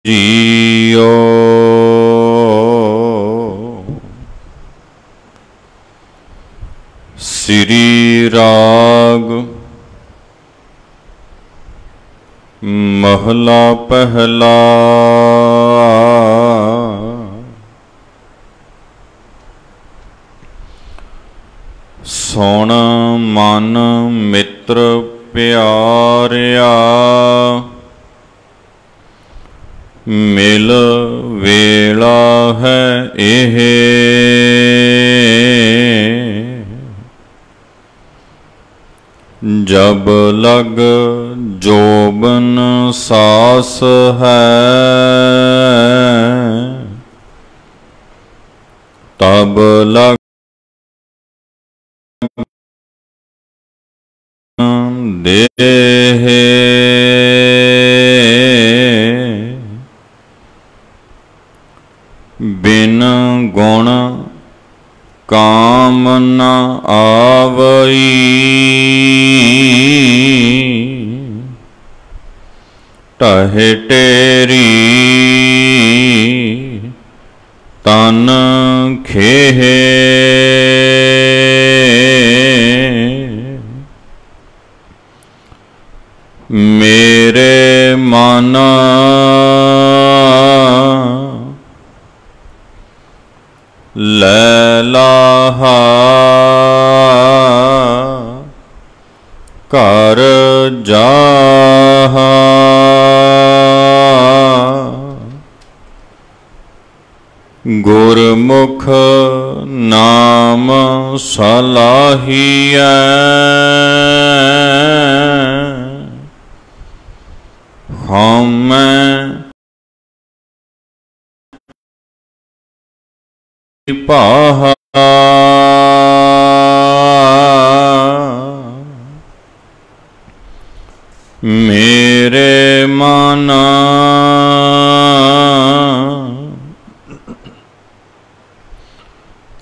JIO. ਸ੍ਰੀ ਰਾਗ ਮਹਲਾ ਪਹਿਲਾ। ਸੁਣ ਮਨ ਮਿੱਤਰ ਪਿਆਰਿਆ, ਮਿਲ ਵੇਲਾ ਹੈ ਇਹ। ਜਬ ਲਗ ਜੋਬਨ ਸਾਸ ਹੈ, ਤਬ ਲਗ ਦੇਹ। ਬਿਨ ਗੁਣ ਕਾਮ ਨ ਆਵਈ, ਟਹਿ ਟੇਰੀ ਤਨ ਖੇਹ। ਮੇਰੇ ਮਨ ਲੈ ਲਾਹਾ, ਘਰ ਜਾਹਾ। ਗੁਰਮੁਖ ਨਾਮ ਸਲਾਹੀਐ, ਹਉਮੈ ਪਾਹਾ। ਮੇਰੇ ਮਨ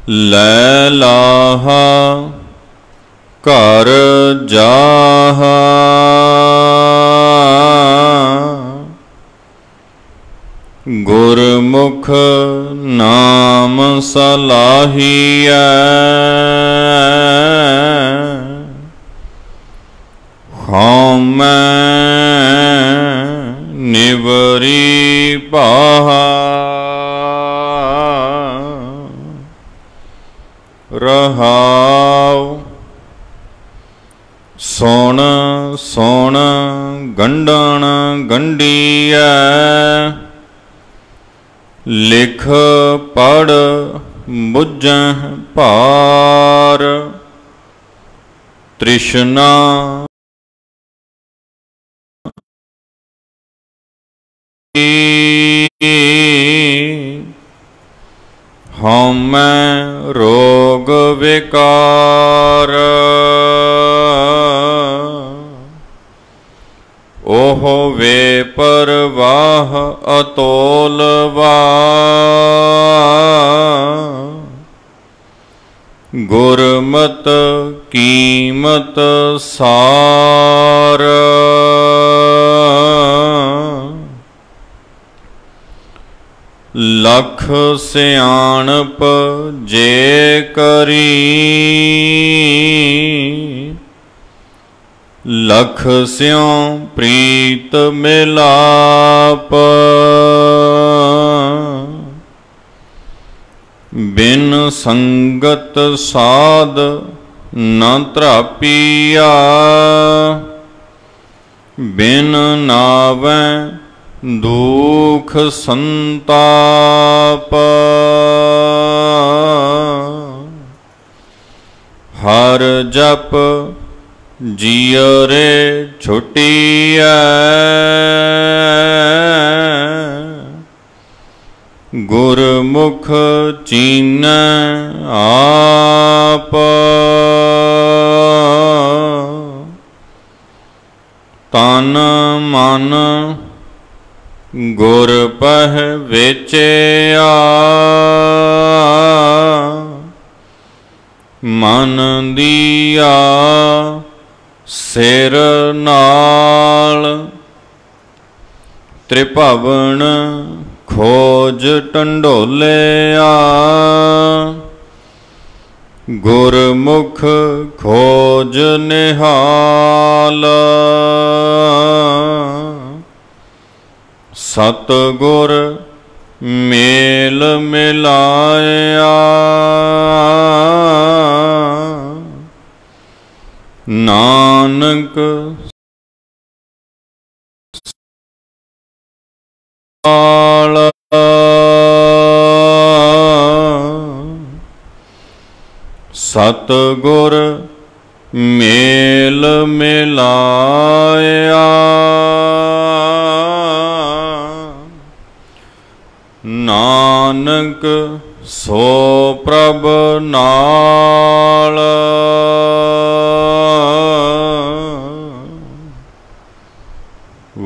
ਲੈ ਲਾਹਾ, ਘਰ ਜਾਹਾ। ਗੁਰਮੁਖ ਨਾਮ ਸਲਾਹੀਐ, ਹਉਮੈ ਨਿਵਰੀ ਪਾਹਾ। ਰਹਾਉ ਸੁਣ ਸੁਣ ਗੰਢਣ ਗੰਢੀਐ, ਲਿਖ ਪੜ੍ਹ ਬੁੱਝਹਿ ਭਾਰ। ਤ੍ਰਿਸ਼ਨਾ ਹਉਮੈ ਰੋਗ ਵਿਕਾਰ, ਓਹ ਵੇ ਪਰਵਾਹ ਅਤੋਲਵਾ। ਗੁਰਮਤਿ ਕੀਮਤ ਸਾਰ, ਲਖ ਸਿਆਣਪ ਜੇ ਕਰੀ। ਲਖ ਸਿਉ ਪ੍ਰੀਤ ਮਿਲਾਪ, ਬਿਨ ਸੰਗਤ ਸਾਧ ਨ ਤ੍ਰਾਪੀਆ। ਬਿਨ ਨਾਵੈ ਦੁਖ ਸੰਤਾਪ, ਹਰ ਜਪ ਜੀਅਰੇ ਛੁਟੀਐ। ਗੁਰਮੁਖ ਚੀਨੈ ਆਪ, ਤਨ ਮਨ ਗੁਰ ਪਹਿ ਵੇਚਿਆ। ਮਨ ਦੀਆ ਸਿਰ ਨਾਲ त्रिभवन खोज टंडोलिया, गुरमुख खोज निहाल। सतगुर मेल मिलाया, नानक सतगुर मेल मिलाया, नानक सो प्रभ नाल।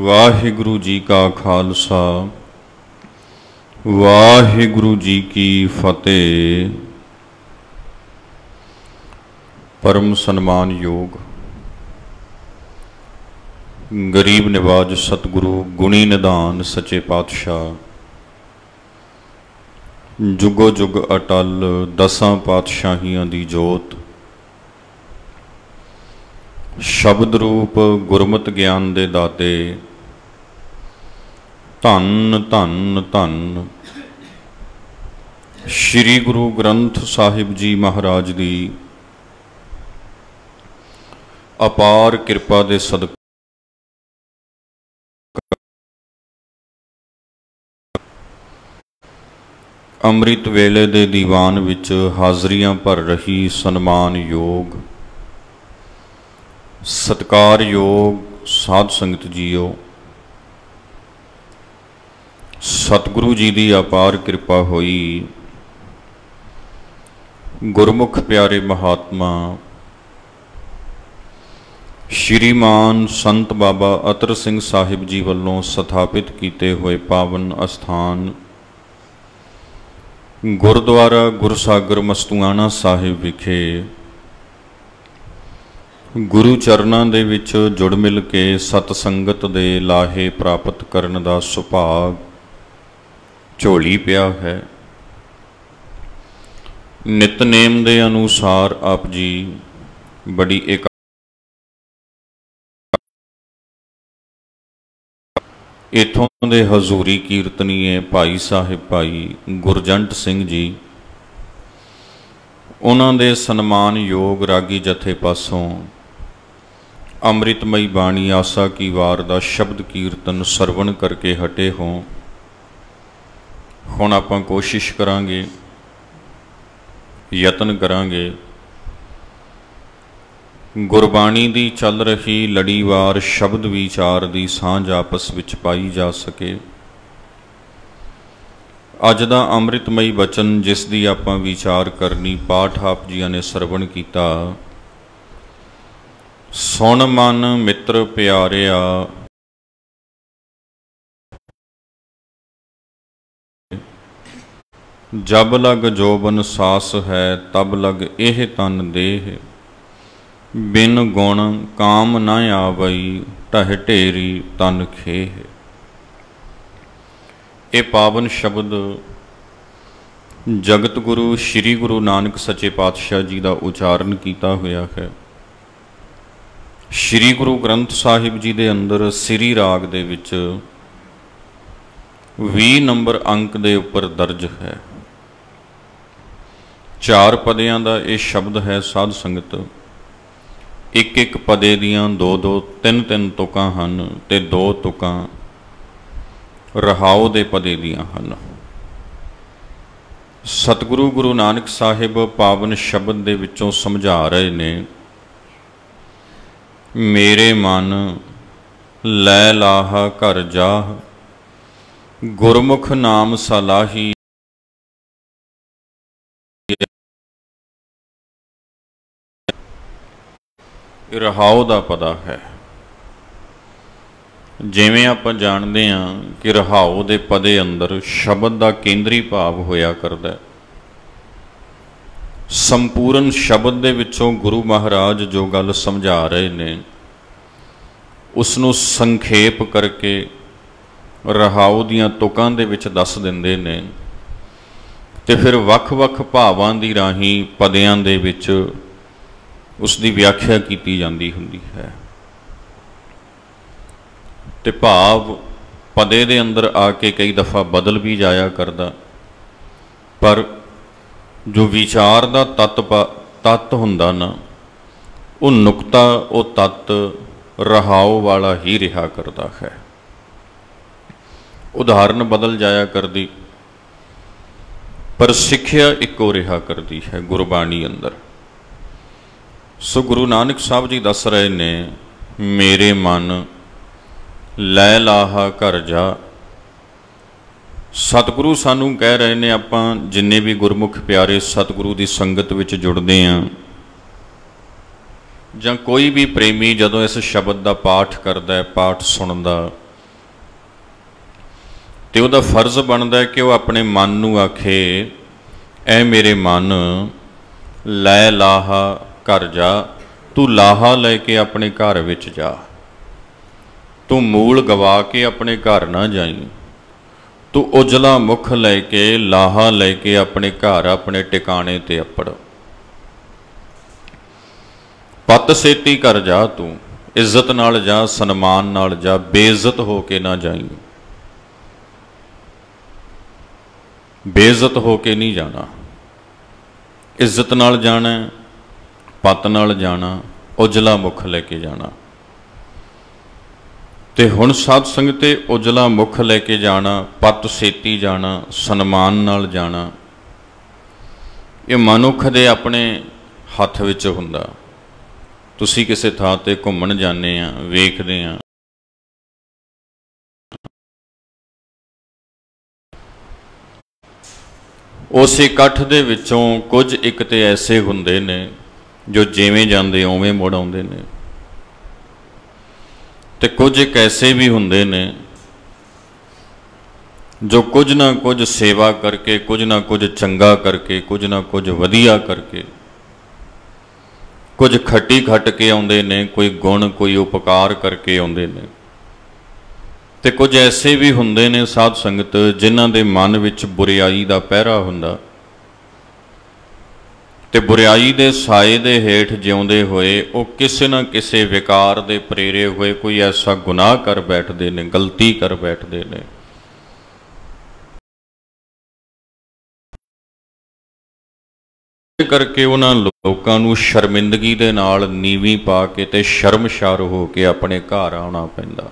वाहिगुरु जी का खालसा, वाहिगुरु जी की फतेह। परम सन्मान योग गरीब निवाज सतगुरु गुणी निधान सच्चे पातशाह, जुगो जुग अटल दसां पातशाहियां दी जोत, शब्द रूप गुरमत ज्ञान दे दाते, धन धन धन श्री गुरु ग्रंथ साहिब जी महाराज दी अपार किरपा दे सदका अमृत वेले दे दीवान विच हाज़रियां भर रही सन्मान योग सत्कार योग साध संगत जीओ, सतगुरु जी की अपार कृपा होई। गुरमुख प्यारे महात्मा श्रीमान संत बाबा अतर सिंह साहिब जी वालों स्थापित किए हुए पावन अस्थान गुरुद्वारा गुरसागर मस्तूआना साहिब विखे गुरु चरनां दे विच जुड़ मिल के सतसंगत दे लाहे प्राप्त करन दा सुभाग झोली पिया है। नितनेम दे अनुसार आप जी बड़ी एक इथों दे हजूरी कीर्तनीय भाई साहिब भाई गुरजंट सिंह जी, उन्हां दे सन्मान योग रागी जथे पासों अमृतमई बाणी आसा की वार दा शब्द कीर्तन सरवण करके हटे हों। हुण आपां कोशिश करांगे, यतन करांगे गुरबाणी दी चल रही लड़ीवार शब्द विचार दी सांझ आपस विच पाई जा सके। अज दा अमृतमई बचन जिस दी आपां विचार करनी पाठ आप जियां ने सरवण कीता। सुन मन मित्र प्यारिया, जब लग जोबन सास है तब लग एह तन देह, बिन गुण काम न आवई ढह ढेरी तन खेह। ये पावन शब्द जगत गुरु श्री गुरु नानक सच्चे पातशाह जी का उचारण किया हुआ है। श्री गुरु ग्रंथ साहिब जी के अंदर सिरी राग दे विच 20 नंबर अंक दे उपर दर्ज है। 4 पदियां दा ये शब्द है साध संगत। एक एक पदे दियां 2-2 3-3 तुकां हन ते 2 तुकां रहाओ दे पदे दियां हन। सतगुरु गुरु नानक साहिब पावन शब्द दे विचों समझा रहे ने, मेरे मन लै लाहा घर जाह, गुरमुख नाम सलाही। रहाओ दा पदा है। जिवें आपां जाणदे हां कि रहाओ दे पदे अंदर शब्द दा केंद्री भाव होया करदा है। संपूर्ण शब्द दे विचों गुरु महाराज जो गल समझा रहे ने उसनूं संखेप करके रहाऊ दीआं तुकां दे विच दस दिंदे ने ते फिर वख-वख भावां दी राहीं पदियां दे विच उसकी व्याख्या की जाती हुंदी है। ते भाव पदे दे अंदर आके कई दफ़ा बदल भी जाया करदा, पर जो विचार का तत्त हुंदा ना, वो नुकता वो तत्त रहाओ वाला ही रहा करता है। उदाहरण बदल जाया करदी, पर सिक्ख्या इको रहा करती है गुरबाणी अंदर। सो गुरु नानक साहब जी दस रहे ने, मेरे मन लै लाहा घर जा। सतगुरु सानू कह रहे ने, आपां जिन्ने भी गुरमुख प्यारे सतगुरु की संगत विच जुड़ते हैं, जां कोई भी प्रेमी जदों इस शब्द का पाठ करता है, पाठ सुनता, तो वह फर्ज बनता है कि वह अपने मन नूं आखे, ऐ मेरे मन लै लाहा घर जा। तू लाहा लैके अपने घर विच जा, तू मूल गवा के अपने घर ना जाई, तू उजला मुख लैके लाहा लैके अपने घर अपने टिकाने ते अपड़। पत सेती घर जा, तू इज्जत नाल जा, सन्मान नाल जा, बेइज्जत हो के ना जाई। बेइज्जत हो के नहीं जाना, इज्जत नाल जाना, पत नाल जाना, उजला मुख लैके जाना। ते हुण साध संगते उजला मुख लैके जाना, पत सेती जाना, सन्मान नाल जाना, ये मनुख दे अपने हथ विच हुंदा। तुसीं किसी थां ते घुम्मण जाने आ, वेखदे आ, उस इकट्ठ दे विचों कुछ एक ते ऐसे हुंदे ने जो जिवें जांदे उवें मुड़ आउंदे ने, ते कुछ एक ऐसे भी हुंदे ने जो कुछ ना कुछ सेवा करके, कुछ ना कुछ चंगा करके, कुछ ना कुछ वधिया करके, कुछ खट्टी खट के आउंदे ने, कोई गुण कोई उपकार करके आउंदे ने। ते कुछ ऐसे भी हुंदे ने साध संगत जिन्हां दे मन विच बुराई दा पहरा हुंदा, ते बुराई दे साए दे हेठ जिउंदे होए वो किसी न किसी विकार दे प्रेरे हुए कोई ऐसा गुनाह कर बैठदे ने, गलती कर बैठदे ने, करके उन्हां लोकां नूं शर्मिंदगी दे नाल नीवी पा के ते शर्मशार हो के अपने घर आउणा पैंदा।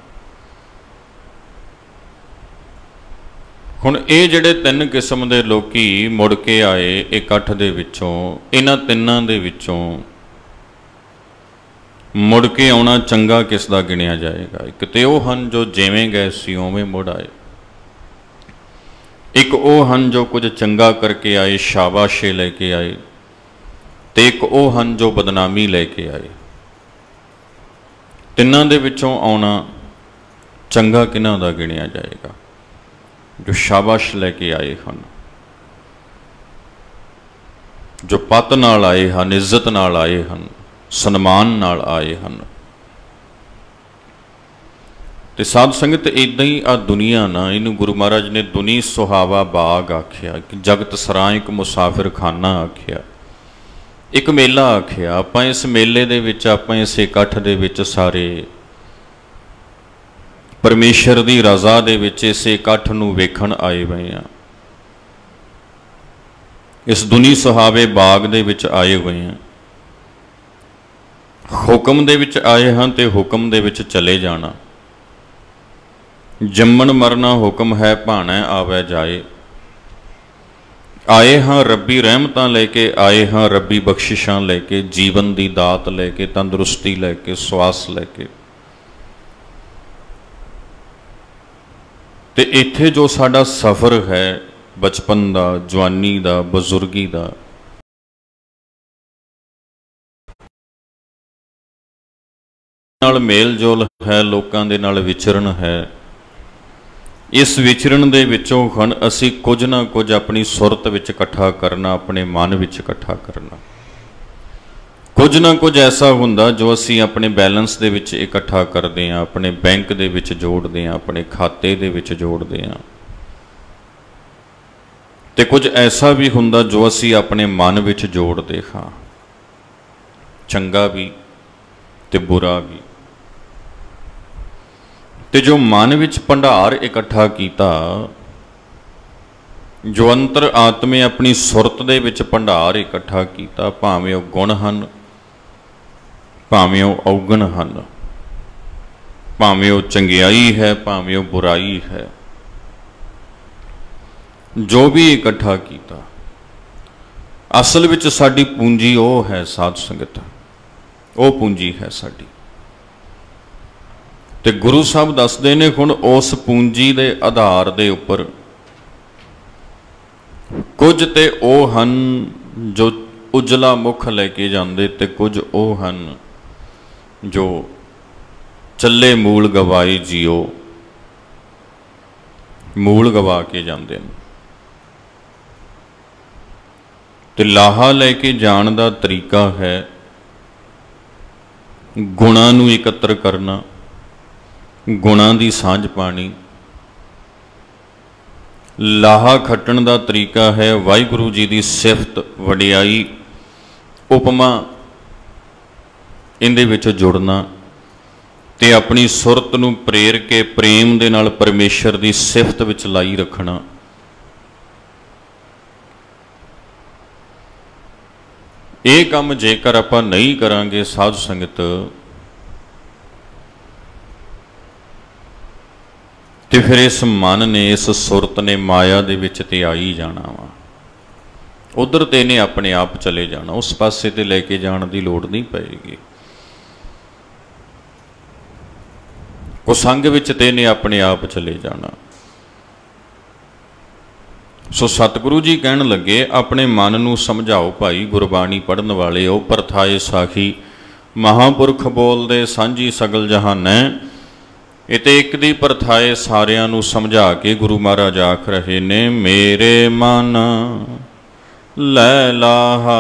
हुण ये जिहड़े तीन किस्म के लोकी मुड़ के आए इकट्ठ दे विचों, इन्हां तिन्नां दे विचों मुड़ के आउणा चंगा किस दा गिणिया जाएगा? एक ते ओह हन जो जिवें गए सी उवें मुड़ आए, एक ओह हन जो कुछ चंगा करके आए, शाबाशे लैके आए, ते एक ओह हन जो बदनामी लैके आए। तिन्नां दे विचों आउणा चंगा किन्हां दा गिणिया जाएगा? जो शाबाश लैके आए हैं, जो पत नाल आए हैं, इज्जत नाल आए हैं, सन्मान नाल आए हैं। ते साध संगत इदां ही आ दुनिया ना, इनू गुरु महाराज ने दुनी सुहावा बाग आख्या, कि जगत सरां एक मुसाफिर खाना आख्या, एक मेला आख्या। आपां इस मेले दे विच, आपां इस इकट्ठ दे विच सारे परमेश्वर की रज़ा दे विच इस इकट्ठ नूं वेखण आए हुए हैं, इस दुनी सुहावे बाग दे विच आए हुए हैं। हुक्म दे विच आए हैं ते हुक्म दे विच चले जाना। जम्मण मरना हुक्म है, भाणै आवे जाए। आए हाँ रब्बी रहमतां लैके, आए हाँ रब्बी बख्शिशां लैके, जीवन की दात लैके, तंदुरुस्ती लैके, स्वास लैके। ते इत्थे जो साडा सफ़र है बचपन दा, जवानी दा, बजुर्गी दा, नाल मेल जोल है, लोकां दे नाल विचरण है। इस विचरण दे विचों हण असी कुछ ना कुछ अपनी सुरत विच इकट्ठा करना, अपने मन विच इकट्ठा करना। कुछ ना कुछ ऐसा हुंदा जो असी अपने बैलेंस दे विच इकट्ठा करते हैं, अपने बैंक दे विच जोड़ते हैं, अपने खाते दे विच जोड़ते हैं। ते कुछ ऐसा भी हुंदा जो असी अपने मन विच जोड़ते हाँ, चंगा भी ते बुरा भी। ते जो मन विच भंडार इकट्ठा कीता, जो अंतर आत्मे अपनी सुरत दे विच भंडार इकट्ठा कीता, भावें वो गुण हन, भावें वो अवगुण हन, भावें वो चंगियाई है, भावें वो बुराई है, जो भी इकट्ठा किया, असल विच साडी पूंजी वो है साध संगत, वो पूंजी है साडी। ते गुरु साहब दसदे ने हुण उस पूंजी दे आधार दे उपर कुछ ते ओ हन जो उजला मुख लैके जांदे, ते कुछ ओ हन जो चले मूल गवाए जियो, मूल गवा के जाते हैं। तो लाहा लैके जाण दा तरीका है गुणां नूं एकत्र करना, गुणां दी सांझ पानी। लाहा खट्टण दा तरीका है वाहिगुरू जी दी सिफत वडियाई उपमा इहदे विच जुड़ना, ते अपनी सुरत नूं प्रेर के प्रेम दे नाल परमेश्वर दी सिफत विच लाई रखना। ये काम जेकर आपां नहीं करांगे साध संगत, ते फिर इस मन ने, इस सुरत ने माया दे विच ते आ ही जाना वा, उधर ते ने अपने आप चले जाना, उस पासे ते लैके जाण दी लोड़ नहीं पेगी। कुसंग विच ते ने अपने आप चले जाना। सो सतगुरु जी कहन लगे अपने मन नूं समझाओ भाई, गुरबाणी पढ़न वाले ओ परथाए साखी, महापुरख बोलदे सांझी सगल जहानै। इते एक दी परथाए सारियां नूं समझा के गुरु महाराज आख रहे ने, मेरे मन लै लाहा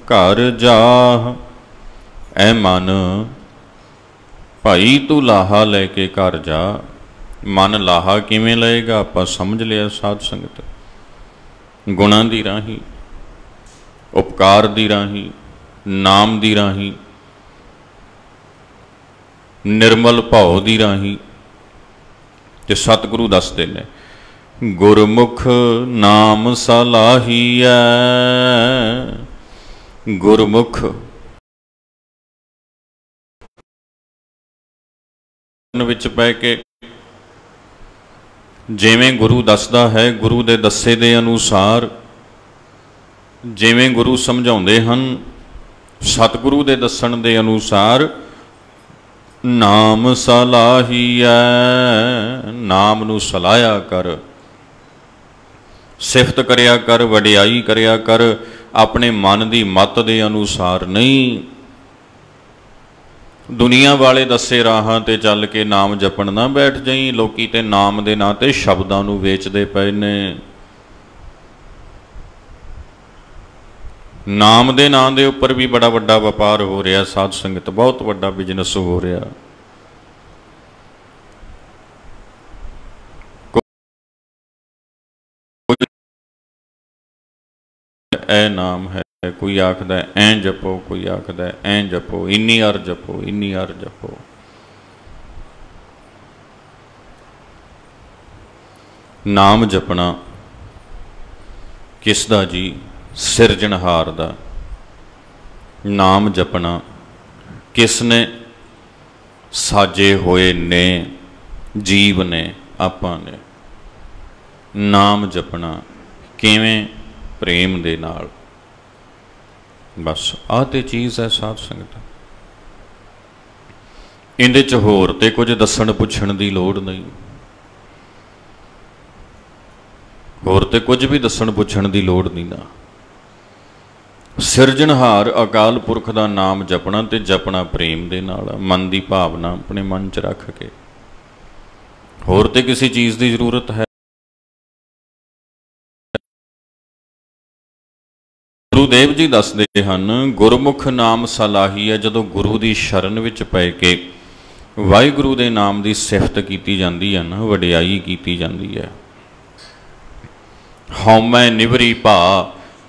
घर जाह। ऐ मन भाई तू लाहा लैके घर जा। मन लाहा किवें लएगा, आपां समझ लिया साध संगत, गुणां दी राही, उपकार दी राही, नाम दी राही, निर्मल भाव दी राही। ते सतगुरु दसदे ने गुरमुख नाम सलाहीऐ। गुरमुख विच पै के जिवें गुरु दसदा है, गुरु दे दस्से दे अनुसार जिवें गुरु समझाउंदे हन, सतगुरु दे दस्सण दे अनुसार नाम सलाहीऐ। नाम नूं सलाया कर, सिफत करया कर, वडियाई करया कर, अपने मन की मत दे अनुसार नहीं। दुनिया वाले दस्से राहां ते चल के नाम जपण ना बैठ जाई। लोकी ते नाम दे नां ते शब्दां नूं वेचदे पए ने। नाम दे नां दे उपर भी बड़ा वड्डा व्यापार हो रहा साध संगत, बहुत वड्डा बिजनस हो रहा। ए नाम है, कोई आखदा ऐ जपो, कोई आखदा ऐ जपो, इन्नी अर जपो, इन्नी अर जपो। नाम जपना किसदा जी? सिरजनहार दा। नाम जपना किसने साजे होए ने? जीव ने, आपां ने। नाम जपना किवें? प्रेम दे नाल। बस आह ते चीज़ है साध संगत। इहदे च होर ते कुछ दस्सण पुछण दी लोड़ नहीं, होर ते कुछ भी दस्सण पुछण दी लोड़ नहीं ना। सिरजनहार अकाल पुरख दा नाम जपना ते जपना प्रेम दे नाल, मन की भावना अपने मन च रख के। होर ते किसी चीज़ की जरूरत है? गुरु गुरुदेव जी दसदे हन, गुरमुख नाम सलाही है। जदों गुरु की शरण विच पै के वाहिगुरु दे नाम की सिफत की जाती है ना, वडियाई की जाती है। हौमै निवरी भा,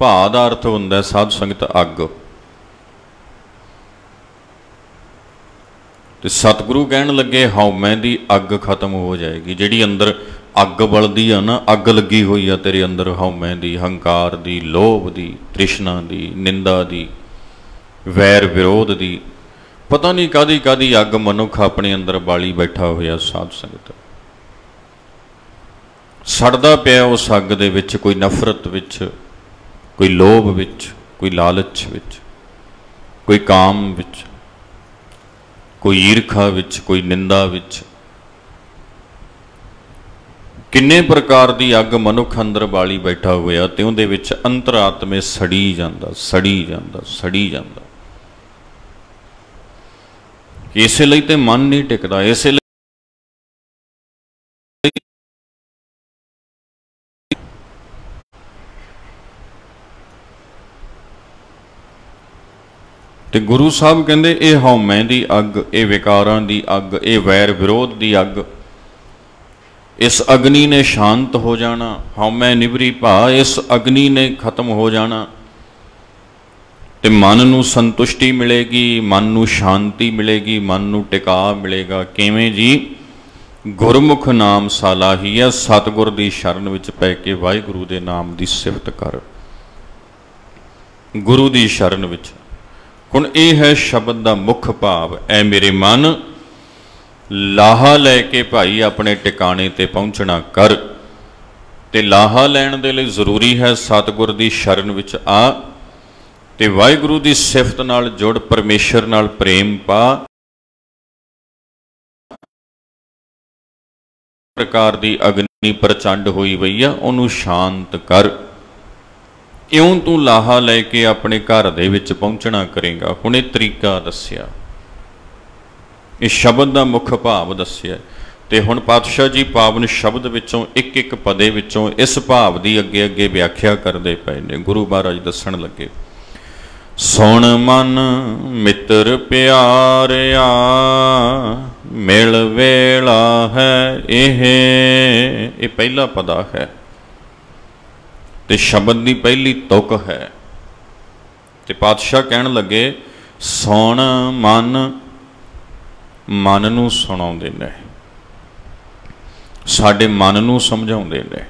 भा का अर्थ हुंदा है साध संगत अग। तो सतगुरु कहन लगे हौमै दी अग खत्म हो जाएगी। जिहड़ी अंदर अग बलदी है ना, अग लगी हुई है तेरे अंदर हौमै दी, हंकार दी, लोभ दी, तृष्णा दी, निंदा दी, वैर विरोध दी, पता नहीं कादी कादी अग मनुख अपने अंदर बाली बैठा होया। साध संगत सड़दा पिया उस अग दे विच, कोई नफरत विच, कोई लोभ विच, कोई लालच विच, कोई काम विच, कोई ईरखा विच, कोई निंदा विच। किन्ने प्रकार की अग मनुख अंदर बाली बैठा होया ते उहदे विच अंतरात्मे सड़ी जांदा, सड़ी जांदा, सड़ी जांदा। इसे लई ते मन नहीं टिकदा। इसे लई ते गुरु साहब कहंदे ये हौमै दी अग, ये विकारां दी अग, ये वैर विरोध दी अग, इस अग्नि ने शांत हो जाना। हौमै निवरी भा, इस अग्नि ने खत्म हो जाना ते मन नूं संतुष्टि मिलेगी, मन नूं शांति मिलेगी, मन नूं टिका मिलेगा। किवें जी? गुरमुख नाम सालाही है। सतगुर दी शरण विच पै के वाहिगुरु दे नाम दी सिफत कर, गुरु दी शरण विच। हुण यह है शब्द दा मुख भाव। ऐ मेरे मन लाहा लैके भाई अपने टिकाणे ते पहुँचना कर। ते लाहा लैण दे लई जरूरी है सतगुर दी शरण विच आ ते वाहिगुरु दी सिफत नाल जुड़, परमेश्वर नाल प्रेम पा। प्रकार दी अग्नि प्रचंड होई पई आ, उहनूं शांत कर। इउं तू लाहा लैके अपने घर दे विच पहुँचना करेगा। हुण इह तरीका दस्सिया, इस शब्द का मुख भाव दस्सिया। ते हुण पातशाह जी पावन शब्द विचों एक एक पदे विचों इस भाव की अगे अगे व्याख्या करते पे ने। गुरु महाराज दसन लगे, सुण मन मित्र प्यारिया, मिल वेला है ये पहला पदा है ते शब्द की पहली तुक है। ते पातशाह कहन लगे सुण मन, मन नूं सुणाउंदे ने, साडे मन नूं समझाउंदे ने।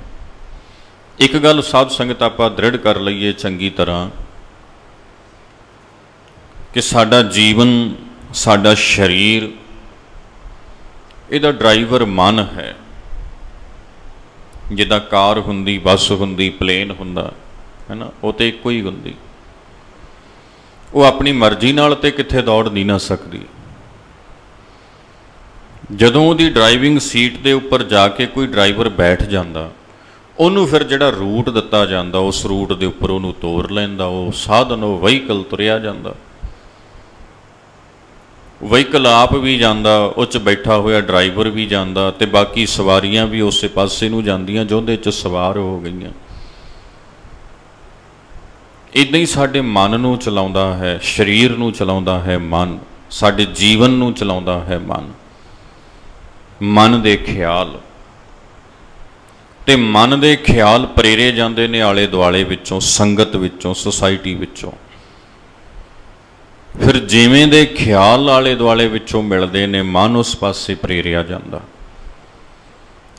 एक गल साध संगत आपां दृढ़ कर लईए चंगी तरह कि साडा जीवन, साडा शरीर, इहदा ड्राइवर मन है। जिद्दां कार हुंदी, बस हुंदी, प्लेन हुंदा है ना, वो तो इक्को ही हुंदी। वो अपनी मर्जी नाल ते कित्थे दौड़ नहीं ना सकदी। जदों उहदी ड्राइविंग सीट के उपर जाके कोई ड्राइवर बैठ जाता, उन्होंने फिर जिहड़ा रूट दिता जाता उस रूट के उपर उन्होंने तोर लैंदा। वो साधन, वो वहीकल तुरिया जाता, वहीकल आप भी जाता, उस बैठा होया ड्राइवर भी जाता, तो बाकी सवारियां भी उस पासे नूं जांदियां जिहदे च सवार हो गईयां। इदां ही साडे मन नूं चलाउंदा है, शरीर नूं चलाउंदा है मन, साडे जीवन नूं चलाउंदा है मन। मन दे ख्याल ते मन दे ख्याल प्रेरे जाते ने आले दुआले विचों, संगत विचों, सोसाइटी विचों। फिर जिवें दे ख्याल आले दुआले विचों मिलदे ने, मन उस पासे प्रेरिया जांदा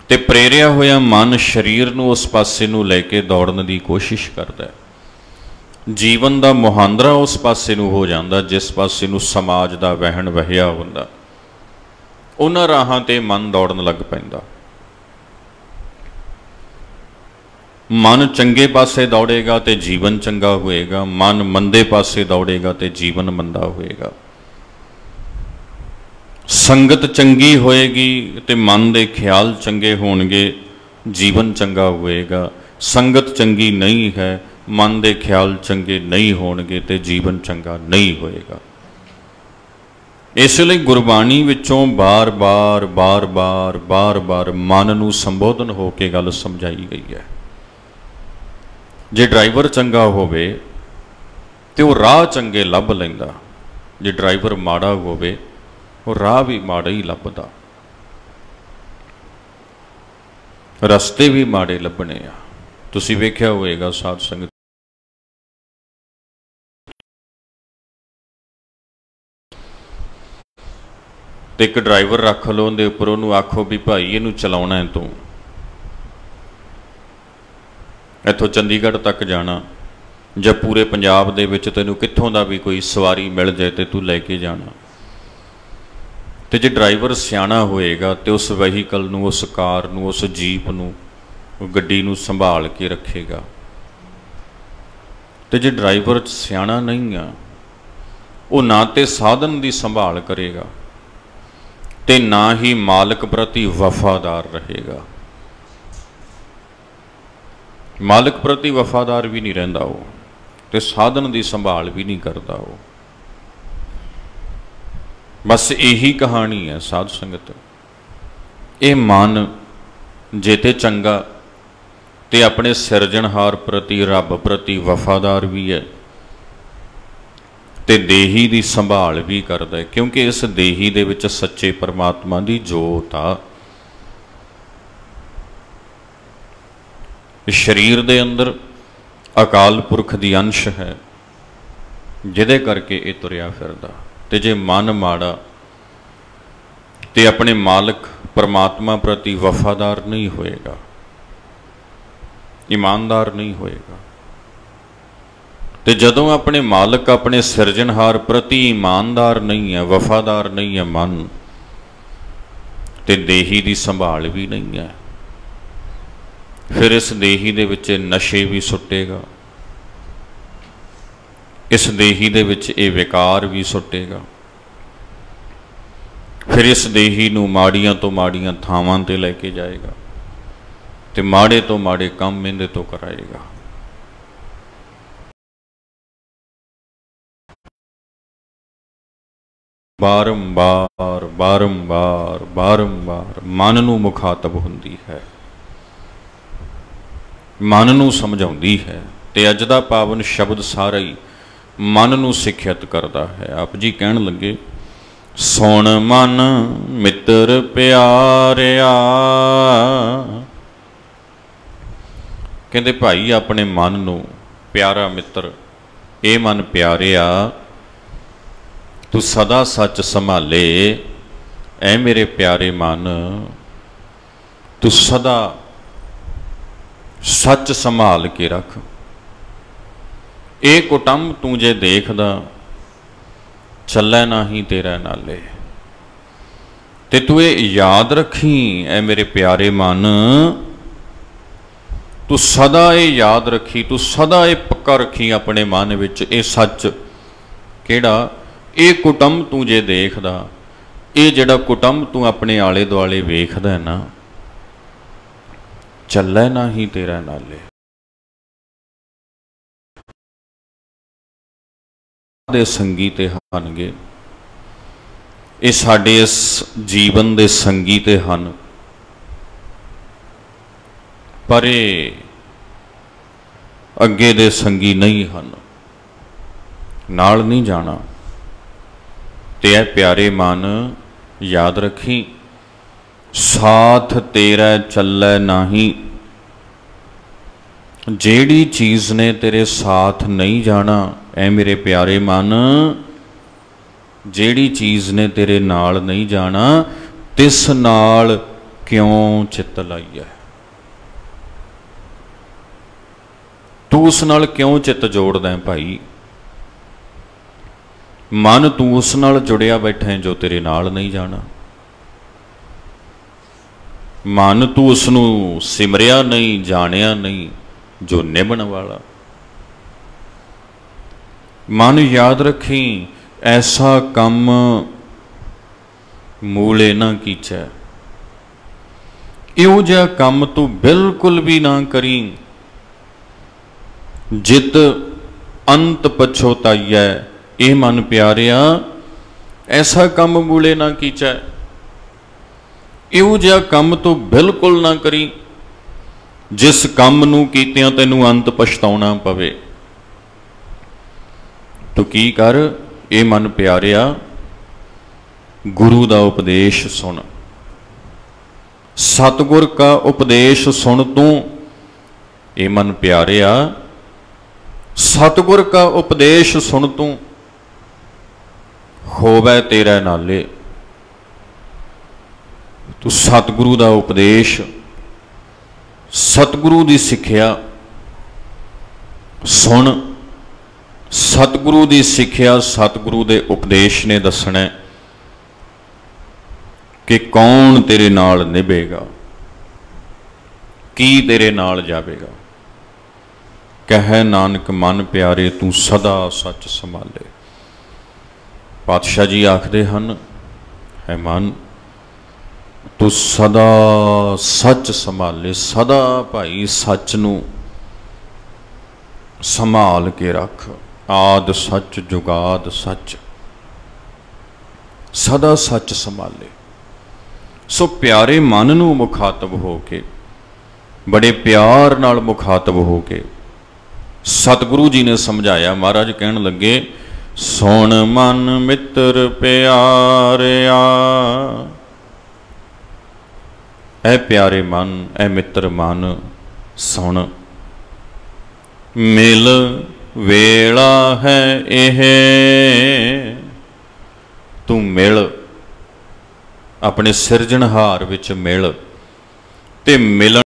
ते प्रेरिया होया मन शरीर नूं उस पासे नूं लैके दौड़न दी कोशिश करदा है। जीवन दा मुहांदरा उस पासे नूं हो जांदा जिस पासे नूं समाज दा वहन वहिया हुंदा। उन्हां राहां ते मन दौड़न लग पैंदा। मन चंगे पासे दौड़ेगा तो जीवन चंगा होएगा, मन मंदे पासे दौड़ेगा तो जीवन मंदा होएगा। संगत चंगी होएगी तो मन के ख्याल चंगे होणगे, जीवन चंगा होएगा। संगत चंगी नहीं है, मन के ख्याल चंगे नहीं होणगे तो जीवन चंगा नहीं होएगा। इसलिए गुरबाणी विचों बार बार बार बार बार बार मन नूं संबोधन होके गल समझाई गई है। जे ड्राइवर चंगा होवे तो वह राह चंगे लभ लैंदा। जे ड्राइवर माड़ा होवे वो राह भी माड़ा ही लभदा, रस्ते भी माड़े लभने आ। तुसीं वेख्या होएगा साध संगत, तो एक ड्राइवर रख लो, उहदे उपर उहनूं आखो भी भाई इहनूं चलाउणा है, तूं इत्थों चंडीगढ़ तक जाना, जब पूरे पंजाब दे विच तैनूं कित्थों दा भी कोई सवारी मिल जाए तो तू लैके जाना। तो जे ड्राइवर सियाणा होएगा तो उस वहीकल नूं, उस कार नूं, उस जीप नूं, गड्डी नूं संभाल के रखेगा। तो जे ड्राइवर सियाणा नहीं आ, वो ना तो साधन की संभाल करेगा ते ना ही मालिक प्रति वफादार रहेगा। मालिक प्रति वफादार भी नहीं रहिंदा वो, ते साधन की संभाल भी नहीं करता वो। बस यही कहानी है साध संगत। ये मन जेते चंगा ते अपने सिरजनहार प्रति, रब प्रति वफादार भी है, ते देही की संभाल भी करता है, क्योंकि इस देही दे विच सच्चे परमात्मा की जोत आ। शरीर दे अंदर अकाल पुरख दी अंश है, जिहदे करके ये तुरिया फिरदा। ते जे मन माड़ा ते अपने मालिक परमात्मा प्रति वफादार नहीं होएगा, ईमानदार नहीं होएगा। तो जदों अपने मालिक, अपने सिरजनहार प्रति ईमानदार नहीं है, वफादार नहीं है मन, तो देही की संभाल भी नहीं है। फिर इस देही दे विच नशे भी सुटेगा, इस देही दे विच ये विकार भी सुटेगा। फिर इस देही नूं माड़ियां तो माड़ियां थावां ते लैके जाएगा, ते माड़े तो माड़े काम इहदे तो कराएगा। बारंबार बारंबार बारंबार मन नूं मुखातब हुंदी है, मन नूं समझाउंदी है। ते अज दा पावन शब्द सारा ही मन नूं सिखियत करता है। आप जी कहण लगे, सुण मन मित्र प्यारिया, कहते भाई अपने मन नूं प्यारा मित्र, ये मन प्यारिया तू सदा सच संभाले। ऐ मेरे प्यारे मन, तू सदा सच संभाल के रख। ए कुटुंब तू जे देखदा, चलै नाही तेरा नाले। ते तू ये याद रखी, ऐ मेरे प्यारे मन, तू सदा ये याद रखी, तू सदा ये पक्का रखी अपने मन विच, ये सच केड़ा, ये कुटुंब तू जे देखदा, ये जिहड़ा कुटुंब तू अपने आले दुआले वेखदा ना, चलै नाही तेरा नाले। दे संगी ते हनगे, ये साडे इस जीवन दे संगी ते हन, पर अगे दे संगी नहीं हन, नाल नहीं जाना। ते ऐ प्यारे मन याद रखी, साथ तेरा चलै नाही। जेड़ी चीज़ ने तेरे साथ नहीं जाना, ऐ मेरे प्यारे मन, जेड़ी चीज़ ने तेरे नाल नहीं जाना, तिस नाल क्यों चित लाई है? तू उस नाल क्यों चित जोड़दा है भाई? मन तू उस नाल जुड़िया बैठा है जो तेरे नाल नहीं जाना। मन तू उसनू सिमरिया नहीं, जानिया नहीं, जो निभण वाला। मन याद रखी, ऐसा कम मूले ना कीचै। इहो जिहा कम तू बिल्कुल भी ना करी, जित अंत पछोताइयै। ये मन प्यारिया, ऐसा कम मूले ना कीचै। इहो जिहा कम तू बिल्कुल ना करी, जिस कम नूं कीतियां तैनूं अंत पछताउणा पवे। तू की कर, ये मन प्यारिया गुरु का उपदेश सुन। सतगुर का उपदेश सुन तू, ये मन प्यारिया सतगुर का उपदेश सुन तू, होवै तेरा नाले। तू सतगुरु का उपदेश, सतगुरु की सिक्ख्या सुन। सतगुरु की सिक्ख्या सतगुरु के उपदेश ने दसना कि कौन तेरे नाल निभेगा, की तेरे नाल जावेगा। कह नानक मन प्यारे तू सदा सच संभाले। पातशाह जी आखते हैं, है मन तू सदा सच संभाले। सदा भाई सच नू संभाल के रख। आद सच जुगाद सच, सदा सच संभाले। सो प्यारे मन नू मुखातब हो के, बड़े प्यार नाल मुखातब हो के सतगुरु जी ने समझाया। महाराज कहन लगे, सुन मन मित्र प्यारिया। ऐ प्यारे मन, ऐ मित्र मन सुन। मिल वेला है यह, तू मिल अपने सिरजनहार विच मिल। ते मिलन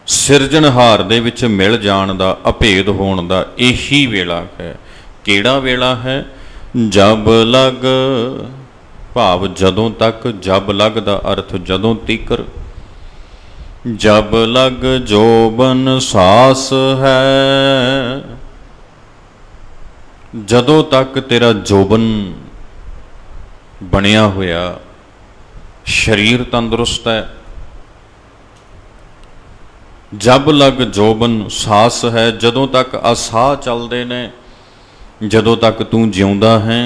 सिरजनहार दे विच मिल जाण दा, अभेद होण दा यही वेला है। केड़ा वेला है? जब लग, भाव जदों तक। जब लग दा अर्थ जदों तीकर। जब लग जोबन सास है, जदों तक तेरा जोबन बनिया होया, शरीर तंदुरुस्त है। जब लग जोबन सास है, जदों तक असाह चलते ने, जदों तक तू जिउंदा है।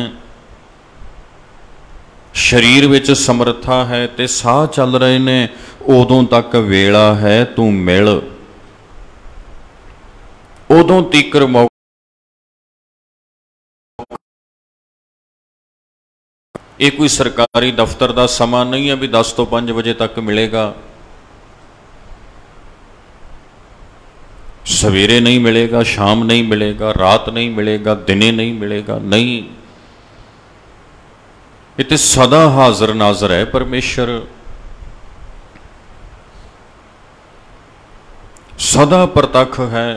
शरीर विच समर्था है ते साह चल रहे ने, उदों तक वेला है तू मिल। उदों तीकर मौका। ये कोई सरकारी दफ्तर का समा नहीं है भी 10 तो 5 बजे तक मिलेगा। सवेरे नहीं मिलेगा, शाम नहीं मिलेगा, रात नहीं मिलेगा, दिने नहीं मिलेगा। नहीं, ये तो सदा हाजिर नाजर है परमेश्वर। सदा प्रतख है।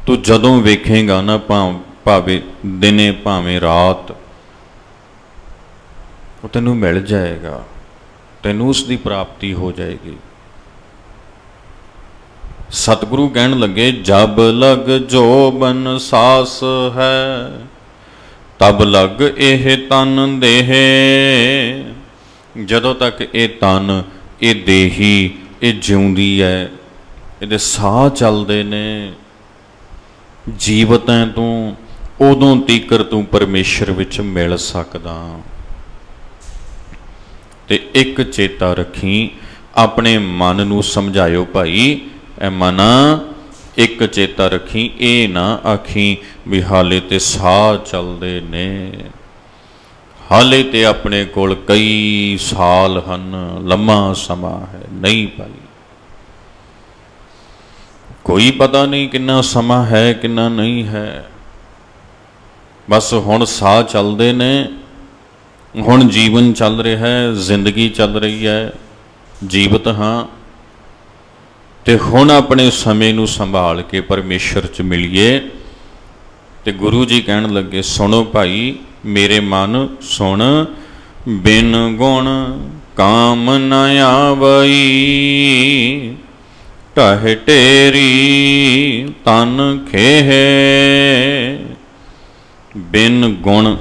तू जदों वेखेगा ना, भावे दिने भावें रात, वो तेनू मिल जाएगा, तेनू उसकी प्राप्ति हो जाएगी। सतगुरु कहन लगे, जब लग जोबन सास है, तब लग एह तन देह। जदों तक ये तन, ये देही, ये जिउंदी है, ये साह चलते ने, जीवत है तू, उदों तीकर तू परमेश्वर विच मिल सकदा। ते एक चेता रखी, अपने मन नू समझायो भाई, ए मना एक चेता रखी, ये ना आखी भी हाले ते साह चलते ने, हाले ते अपने कोल कई साल हन, लम्मा समा है। नहीं भाई, कोई पता नहीं कितना समा है कितना नहीं है। बस हुण साह चलते ने, हुण जीवन चल रहा है, जिंदगी चल रही है, जीवित हाँ। ते हुण अपने समय नू संभाल के परमेश्वर च मिलिए। ते गुरु जी कहन लगे, सुनो भाई मेरे मन सुन। बिन गुण काम न आवई, ढह टेरी तन खेहे। बिन गुण,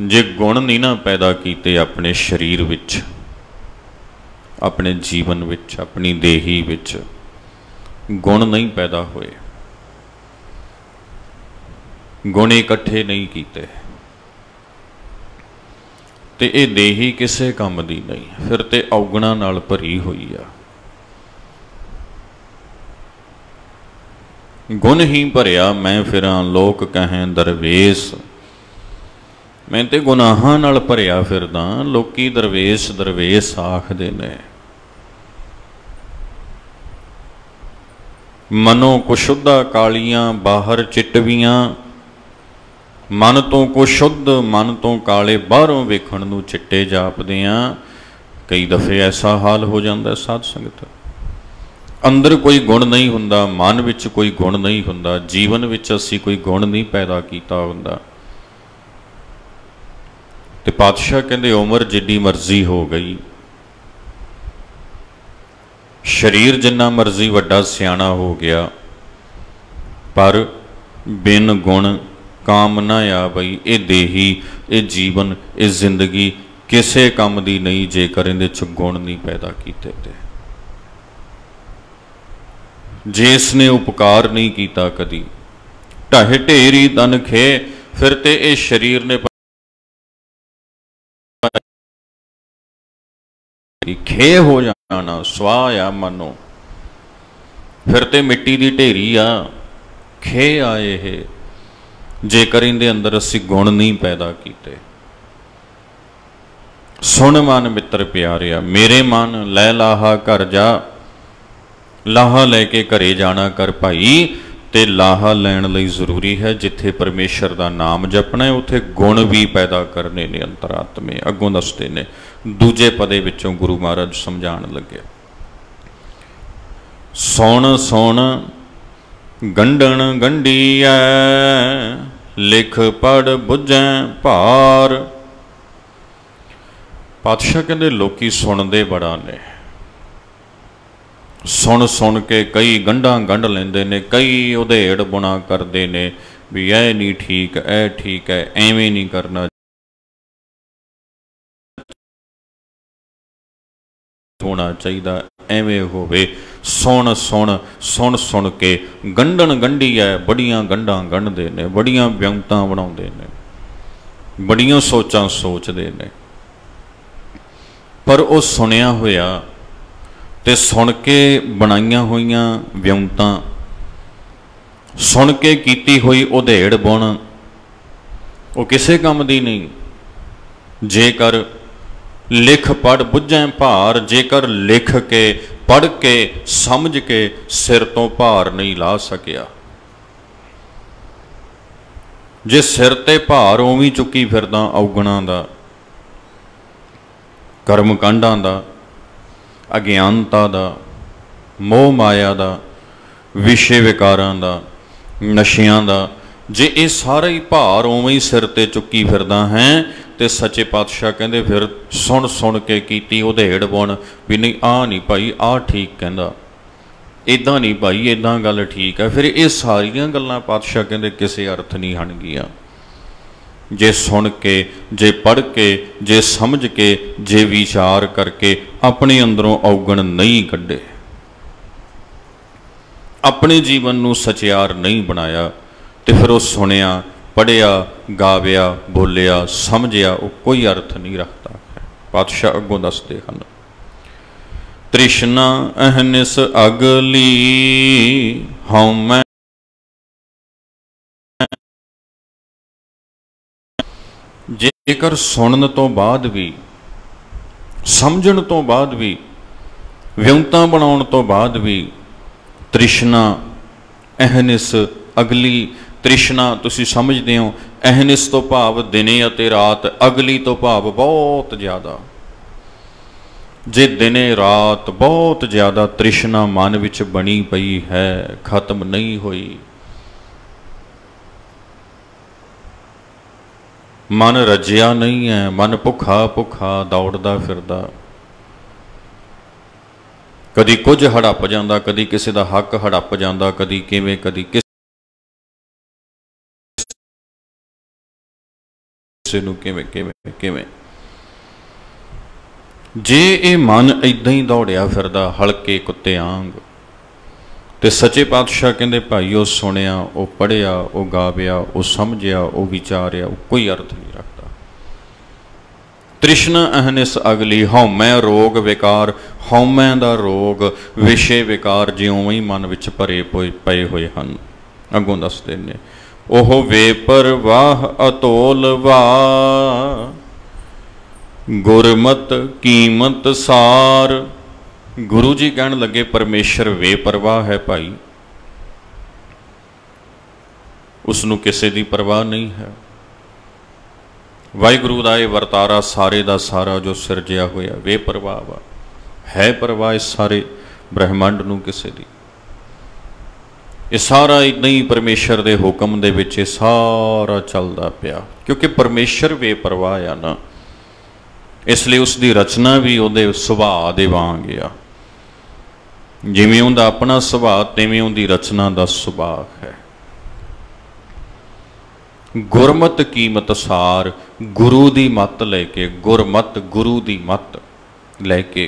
जे गुण नहीं ना पैदा कीते अपने शरीर विच, अपने जीवन विच, अपनी देही विच गुण नहीं पैदा होए, गुण इकट्ठे नहीं कीते, ਤੇ ਇਹ ਦੇਹੀ ਕਿਸੇ ਕੰਮ ਦੀ ਨਹੀਂ, ਫਿਰ ਤੇ ਔਗਣਾਂ ਨਾਲ ਭਰੀ ਹੋਈ ਆ। ਗੁਣ ਹੀ ਭਰਿਆ ਮੈਂ ਫਿਰਾਂ ਲੋਕ ਕਹੈਂ ਦਰਵੇਸ਼, ਮੈਂ ਤੇ ਗੁਨਾਹਾਂ ਨਾਲ ਭਰਿਆ ਫਿਰਦਾ, ਲੋਕੀ ਦਰਵੇਸ਼ ਦਰਵੇਸ਼ ਆਖਦੇ ਨੇ। ਮਨੋਂ ਕੁਸ਼ੁੱਧਾ ਕਾਲੀਆਂ ਬਾਹਰ ਚਿੱਟਵੀਆਂ, ਮਨ ਤੋਂ ਕੁਸ਼ੁੱਧ ਮਨ ਤੋਂ ਕਾਲੇ ਬਾਹਰੋਂ ਵੇਖਣ ਨੂੰ ਚਿੱਟੇ ਜਾਪਦੇ ਆ। ਕਈ ਦਫੇ ਐਸਾ ਹਾਲ ਹੋ ਜਾਂਦਾ ਸਾਧ ਸੰਗਤ, ਅੰਦਰ ਕੋਈ ਗੁਣ ਨਹੀਂ ਹੁੰਦਾ, ਮਨ ਵਿੱਚ ਕੋਈ ਗੁਣ ਨਹੀਂ ਹੁੰਦਾ, ਜੀਵਨ ਵਿੱਚ ਅਸੀਂ ਕੋਈ ਗੁਣ ਨਹੀਂ ਪੈਦਾ ਕੀਤਾ ਹੁੰਦਾ। ਤੇ ਪਾਤਸ਼ਾਹ ਕਹਿੰਦੇ ਉਮਰ ਜਿੱਡੀ ਮਰਜ਼ੀ ਹੋ ਗਈ, ਸਰੀਰ ਜਿੰਨਾ ਮਰਜ਼ੀ ਵੱਡਾ ਸਿਆਣਾ ਹੋ ਗਿਆ, ਪਰ ਬਿਨ ਗੁਣ ਕਾਮ ਨਾ ਆ ਬਈ। ਇਹ ਦੇਹੀ, ਇਹ ਜੀਵਨ, ਇਹ ਜ਼ਿੰਦਗੀ ਕਿਸੇ ਕੰਮ ਦੀ ਨਹੀਂ ਜੇਕਰ ਇਹਦੇ 'ਚ ਗੁਣ ਨਹੀਂ ਪੈਦਾ ਕੀਤੇ ਤੇ। ਜੇ ਇਸਨੇ ਉਪਕਾਰ ਨਹੀਂ ਕੀਤਾ ਕਦੀ, ਢਾਹੇ ਢੇਰੀ ਤਨ ਖੇ, ਫਿਰ ਤੇ ਇਹ ਸਰੀਰ ਨੇ ਖੇ ਹੋ ਜਾਣਾ, ਸਵਾਹ ਆ ਮਨੋਂ, ਫਿਰ ਤੇ ਮਿੱਟੀ ਦੀ ਢੇਰੀ ਆ, ਖੇ ਆਏ ਇਹ, ਜੇਕਰ ਇਹਦੇ ਅੰਦਰ ਅਸੀਂ ਗੁਣ ਨਹੀਂ ਪੈਦਾ ਕੀਤੇ। ਸੁਣ ਮਨ ਮਿੱਤਰ ਪਿਆਰਿਆ, ਮੇਰੇ ਮਨ ਲੈ ਲਾਹਾ ਘਰ ਜਾ, ਲਾਹਾ ਲੈ ਕੇ ਘਰੇ ਜਾਣਾ ਕਰ ਭਾਈ। ਤੇ ਲਾਹਾ ਲੈਣ ਲਈ ਜ਼ਰੂਰੀ ਹੈ, ਜਿੱਥੇ ਪਰਮੇਸ਼ਰ ਦਾ ਨਾਮ ਜਪਣਾ ਹੈ ਉੱਥੇ ਗੁਣ ਵੀ ਪੈਦਾ ਕਰਨੇ ਨੇ ਅੰਤਰਾਤਮੇ। ਅੱਗੋਂ ਦੱਸਦੇ ਨੇ ਦੂਜੇ ਪਦੇ ਵਿੱਚੋਂ ਗੁਰੂ ਮਹਾਰਾਜ ਸਮਝਾਉਣ ਲੱਗੇ, ਸੁਣ ਸੁਣ ਗੰਢਣ ਗੰਢੀਐ, ਲਿਖ ਪੜ ਬੁੱਝੈ ਭਾਰ। ਪਾਤਸ਼ਾਹ ਕਹਿੰਦੇ ਲੋਕੀ ਸੁਣਦੇ ਬੜਾ ਨੇ, ਸੁਣ ਸੁਣ ਕੇ ਕਈ ਗੰਢਾਂ ਗੰਢ ਲੈਂਦੇ ਨੇ, ਕਈ ਉਧੇੜ ਬੁਣਾ ਕਰਦੇ ਨੇ ਵੀ ਇਹ ਨਹੀਂ ਠੀਕ, ਇਹ ਠੀਕ ਹੈ, ਐਵੇਂ ਨਹੀਂ ਕਰਨਾ ਹੋਣਾ ਚਾਹੀਦਾ, ਐਵੇਂ ਹੋਵੇ। ਸੁਣ ਸੁਣ ਸੁਣ ਸੁਣ ਕੇ ਗੰਢਣ ਗੰਢੀ ਹੈ, ਬੜੀਆਂ ਗੰਢਾਂ ਗੰਢਦੇ ਨੇ, ਬੜੀਆਂ ਵਿਉਂਤਾਂ ਬਣਾਉਂਦੇ ਨੇ, ਬੜੀਆਂ ਸੋਚਾਂ ਸੋਚਦੇ ਨੇ। ਪਰ ਉਹ ਸੁਣਿਆ ਹੋਇਆ ਤੇ ਸੁਣ ਕੇ ਬਣਾਈਆਂ ਹੋਈਆਂ ਵਿਉਂਤਾਂ, ਸੁਣ ਕੇ ਕੀਤੀ ਹੋਈ ਉਧੇੜ ਬੁਣ, ਉਹ ਕਿਸੇ ਕੰਮ ਦੀ ਨਹੀਂ। ਜੇਕਰ ਲਿਖ ਪੜ ਬੁੱਝੈ ਭਾਰ, ਜੇਕਰ ਲਿਖ ਕੇ ਪੜ੍ਹ ਕੇ ਸਮਝ ਕੇ ਸਿਰ ਤੋਂ ਭਾਰ ਨਹੀਂ ਲਾ ਸਕਿਆ, ਜੇ ਸਿਰ ਤੇ ਭਾਰ ਉਵੇਂ ਚੁੱਕੀ ਫਿਰਦਾ ਔਗਣਾਂ ਦਾ, ਕਰਮ ਕਾਂਡਾਂ ਦਾ, ਅਗਿਆਨਤਾ ਦਾ, ਮੋਹ ਮਾਇਆ ਦਾ, ਵਿਸ਼ੇ ਵਿਕਾਰਾਂ ਦਾ, ਨਸ਼ਿਆਂ ਦਾ, ਜੇ ਇਹ ਸਾਰਾ ਹੀ ਭਾਰ ਉਵੇਂ ਹੀ ਸਿਰ ਤੇ ਚੁੱਕੀ ਫਿਰਦਾ ਹੈ, ਤੇ ਸੱਚੇ ਪਾਤਸ਼ਾਹ ਕਹਿੰਦੇ ਫਿਰ ਸੁਣ ਸੁਣ ਕੇ ਕੀਤੀ ਉਧੇੜ ਬੁਣ ਵੀ ਨਹੀਂ, ਆਹ ਨਹੀਂ ਭਾਈ ਆਹ ਠੀਕ ਕਹਿੰਦਾ, ਇੱਦਾਂ ਨਹੀਂ ਭਾਈ ਇੱਦਾਂ ਗੱਲ ਠੀਕ ਹੈ, ਫਿਰ ਇਹ ਸਾਰੀਆਂ ਗੱਲਾਂ ਪਾਤਸ਼ਾਹ ਕਹਿੰਦੇ ਕਿਸੇ ਅਰਥ ਨਹੀਂ ਹਣਗੀਆਂ। ਜੇ ਸੁਣ ਕੇ, ਜੇ ਪੜ੍ਹ ਕੇ, ਜੇ ਸਮਝ ਕੇ, ਜੇ ਵਿਚਾਰ ਕਰਕੇ ਆਪਣੇ ਅੰਦਰੋਂ ਔਗਣ ਨਹੀਂ ਕੱਢੇ, ਆਪਣੇ ਜੀਵਨ ਨੂੰ ਸਚਿਆਰ ਨਹੀਂ ਬਣਾਇਆ, ਤੇ ਫਿਰ ਉਹ ਸੁਣਿਆ, ਪੜ੍ਹਿਆ, ਗਾਵਿਆ, ਬੋਲਿਆ, ਸਮਝਿਆ, ਉਹ ਕੋਈ ਅਰਥ ਨਹੀਂ ਰੱਖਦਾ। ਪਾਤਸ਼ਾਹ ਅੱਗੋਂ ਦੱਸਦੇ ਹਨ, ਤ੍ਰਿਸ਼ਨਾ ਅਹਨਿਸ ਅਗਲੀ ਹਉਮੈ, ਜੇਕਰ ਸੁਣਨ ਤੋਂ ਬਾਅਦ ਵੀ, ਸਮਝਣ ਤੋਂ ਬਾਅਦ ਵੀ, ਵਿਉਂਤਾਂ ਬਣਾਉਣ ਤੋਂ ਬਾਅਦ ਵੀ ਤ੍ਰਿਸ਼ਨਾ ਅਹਨਿਸ ਅਗਲੀ, ਤ੍ਰਿਸ਼ਨਾ ਤੁਸੀਂ ਸਮਝਦੇ ਹੋ, ਅਹਨਿਸ ਤੋਂ ਭਾਵ ਦਿਨੇ ਅਤੇ ਰਾਤ, ਅਗਲੀ ਤੋਂ ਭਾਵ ਬਹੁਤ ਜ਼ਿਆਦਾ। ਜੇ ਦਿਨੇ ਰਾਤ ਬਹੁਤ ਜ਼ਿਆਦਾ ਤ੍ਰਿਸ਼ਨਾ ਮਨ ਵਿੱਚ ਬਣੀ ਪਈ ਹੈ, ਖਤਮ ਨਹੀਂ ਹੋਈ, ਮਨ ਰੱਜਿਆ ਨਹੀਂ ਹੈ, ਮਨ ਭੁੱਖਾ ਭੁੱਖਾ ਦੌੜਦਾ ਫਿਰਦਾ, ਕਦੀ ਕੁਝ ਹੜੱਪ ਜਾਂਦਾ, ਕਦੀ ਕਿਸੇ ਦਾ ਹੱਕ ਹੜੱਪ ਜਾਂਦਾ, ਕਦੀ ਕਿਵੇਂ, ਕਦੀ ਕਿਸੇ ਨੂੰ ਕਿਵੇਂ ਕਿਵੇਂ ਕਿਵੇਂ। ਜੇ ਇਹ ਮਨ ਇੱਦਾਂ ਹੀ ਦੌੜਿਆ ਫਿਰਦਾ ਹਲਕੇ ਕੁੱਤੇ ਵਾਂਗ, ਤੇ ਸੱਚੇ ਪਾਤਸ਼ਾਹ ਕਹਿੰਦੇ ਭਾਈ ਉਹ ਸੁਣਿਆ, ਉਹ ਪੜ੍ਹਿਆ, ਉਹ ਗਾਵਿਆ, ਉਹ ਸਮਝਿਆ, ਉਹ ਵਿਚਾਰਿਆ, ਉਹ ਕੋਈ ਅਰਥ ਨਹੀਂ ਰੱਖਦਾ। तृष्ण अहनिस अगली, हौमै रोग विकार, हौमै दा रोग विषय विकार जिउं ही मन विच भरे पए होए हन। अगों दसदे ने ओह बेपरवाह अतोल वाह, गुरमत कीमत सार। गुरु जी कहन लगे परमेश्वर बेपरवाह है भाई, उसनू किसी की परवाह नहीं है। वाहिगुरू दा ये वरतारा सारे दा सारा जो सिरजिया होया बेपरवाह वा, है परवाह इस सारे ब्रह्मंड नू किसी दी। ये सारा इदां ही परमेश्वर दे हुक्म दे विच सारा चलदा पिया, क्योंकि परमेश्वर बेपरवाह आ ना, इसलिए उसकी रचना भी उहदे सुभाअ दे वांग आ। जिवें उहदा अपना सुभाअ तिवें उहदी रचना दा सुभाअ है। गुरमत कीमत सार, गुरु दी मत लैके, गुरमत गुरु दी मत लैके,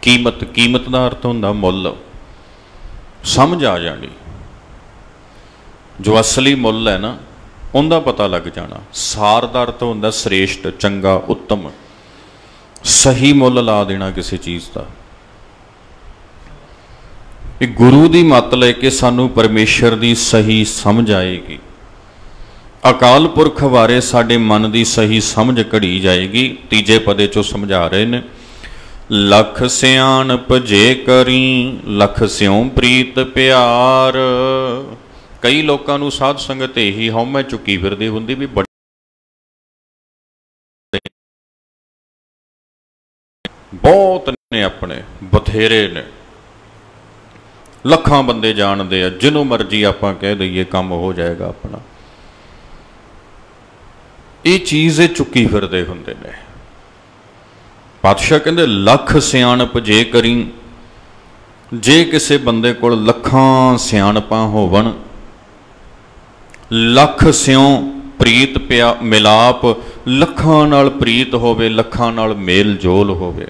कीमत कीमत का अर्थ हुंदा मुल, समझ आ जानी। जो असली मुल है ना उनका पता लग जाना। सार का अर्थ हुंदा श्रेष्ठ, चंगा, उत्तम, सही मुल ला देना किसी चीज़ का। गुरु की मत लैके सानू परमेश्वर की सही समझ आएगी। अकाल पुरख बारे साडे मन की सही समझ घड़ी जाएगी। तीजे पदे चो समझा रहे ने, लख सियाणप जे करी, लख स्यों प्रीत प्यार। कई लोगों को साध संगत यही हौमै चुकी फिरदी हुंदी भी बड़े बहुत ने, अपने बथेरे ने, लखां बंदे जानते हैं, जिन्हों मर्जी आपां कह दईए काम हो जाएगा अपना। ये चीज़ चुकी फिरदे हुंदे ने। पातशाह कहंदे लख सियाणप जे करी, जे किसी बंदे कोल लखां सियाणपां होवन, लख स्यों प्रीत प्या मिलाप, लखां नाल प्रीत होवे, लखां नाल मेल जोल होवे,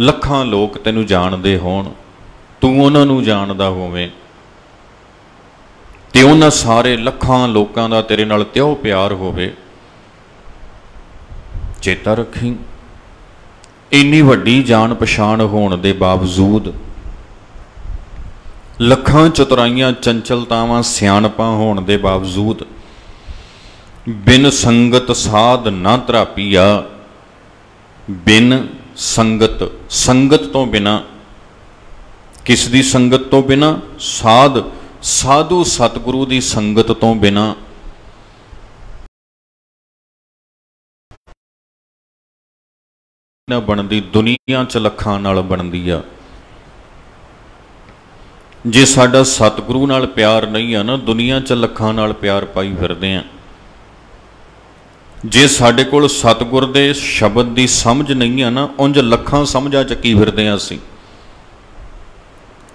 लखां लोग तैनूं जानदे होण, तू उन्हां नूं जानदा होवे, ते उन्हां सारे लखां लोकां दा तेरे नाल त्यों प्यार होवे। चेता रखी, इन्नी वड्डी जान पछाण होण दे बावजूद, लखां चतुराइयां चंचलतावां सियाणपां होण दे बावजूद, बिन संगत साध ना धरापीआ। बिन संगत, संगत तो बिना, किस दी संगत तो बिना? साध, साधु सतगुरु दी संगत तो बिना ना बनदी। दुनिया च लखां नाल बनदी आ। जे साडा सतगुरु नाल प्यार नहीं है ना, दुनिया च लखां नाल प्यार पाई फिरदे आ। जे साडे कोल सतगुर दे शब्द की समझ नहीं है ना, उंज लखां समझा चकी फिरदे आ असीं।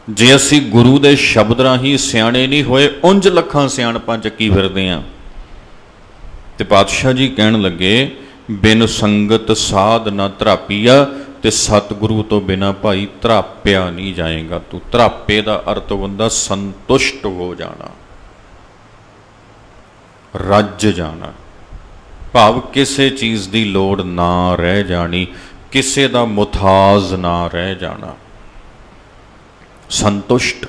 जे असीं गुरु दे शब्द राही सियाणे नहीं होए, उंज लखां सियाणपां चकी फिरदे आ। ते पातशाह जी कहण लगे बिन संगत साध ना धरापीआ, ते सतगुरु तो बिना भाई धरापिया नहीं जाएगा तू। धरापे का अर्थ होंदा संतुष्ट हो जाना, रज जाना, भाव किसी चीज़ की लोड़ ना रह जानी, किसी का मुथाज ना रह जाना, संतुष्ट।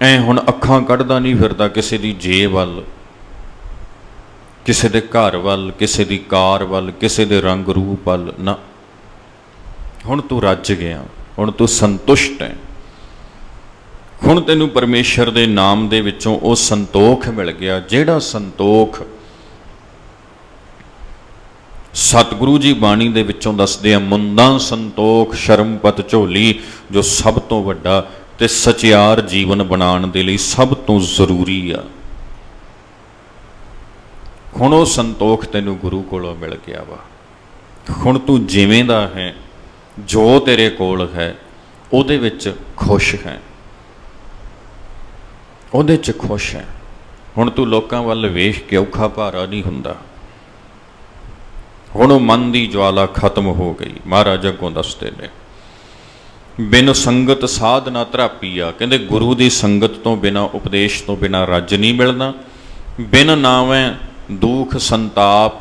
ऐ हुण अखां कढ़दा नहीं फिरदा किसी की जेब वल, किसी के घर वल, किसी की कार वल, किसी के रंग रूप वल ना। हुण तू रज गया, हुण तू संतुष्ट है। हुण तैनूं परमेश्वर के नाम दे विचों वो संतोख मिल गया, जिहड़ा संतोख सतगुरु जी बाणी दे विचों दसदे आ, मुंदा संतोख शर्मपत झोली, जो सब तो वड्डा ते सचियार जीवन बनाने दे लई सब तो जरूरी आ। हुण वो संतोख तैनूं गुरु कोलों मिल गया वा। हुण तू जिवें दा है, जो तेरे कोल है, उहदे विच खुश है, उहदे च खुश है। हुण तू लोकां वल वेख के औखा भारा नहीं हुंदा। हुण मन की ज्वाला खत्म हो गई। महाराज अगों दसदे ने बिन संगत साध ना धरापीआ। कहंदे गुरु की संगत तो बिना, उपदेश तो बिना रज नहीं मिलना। बिन नावें दुख संताप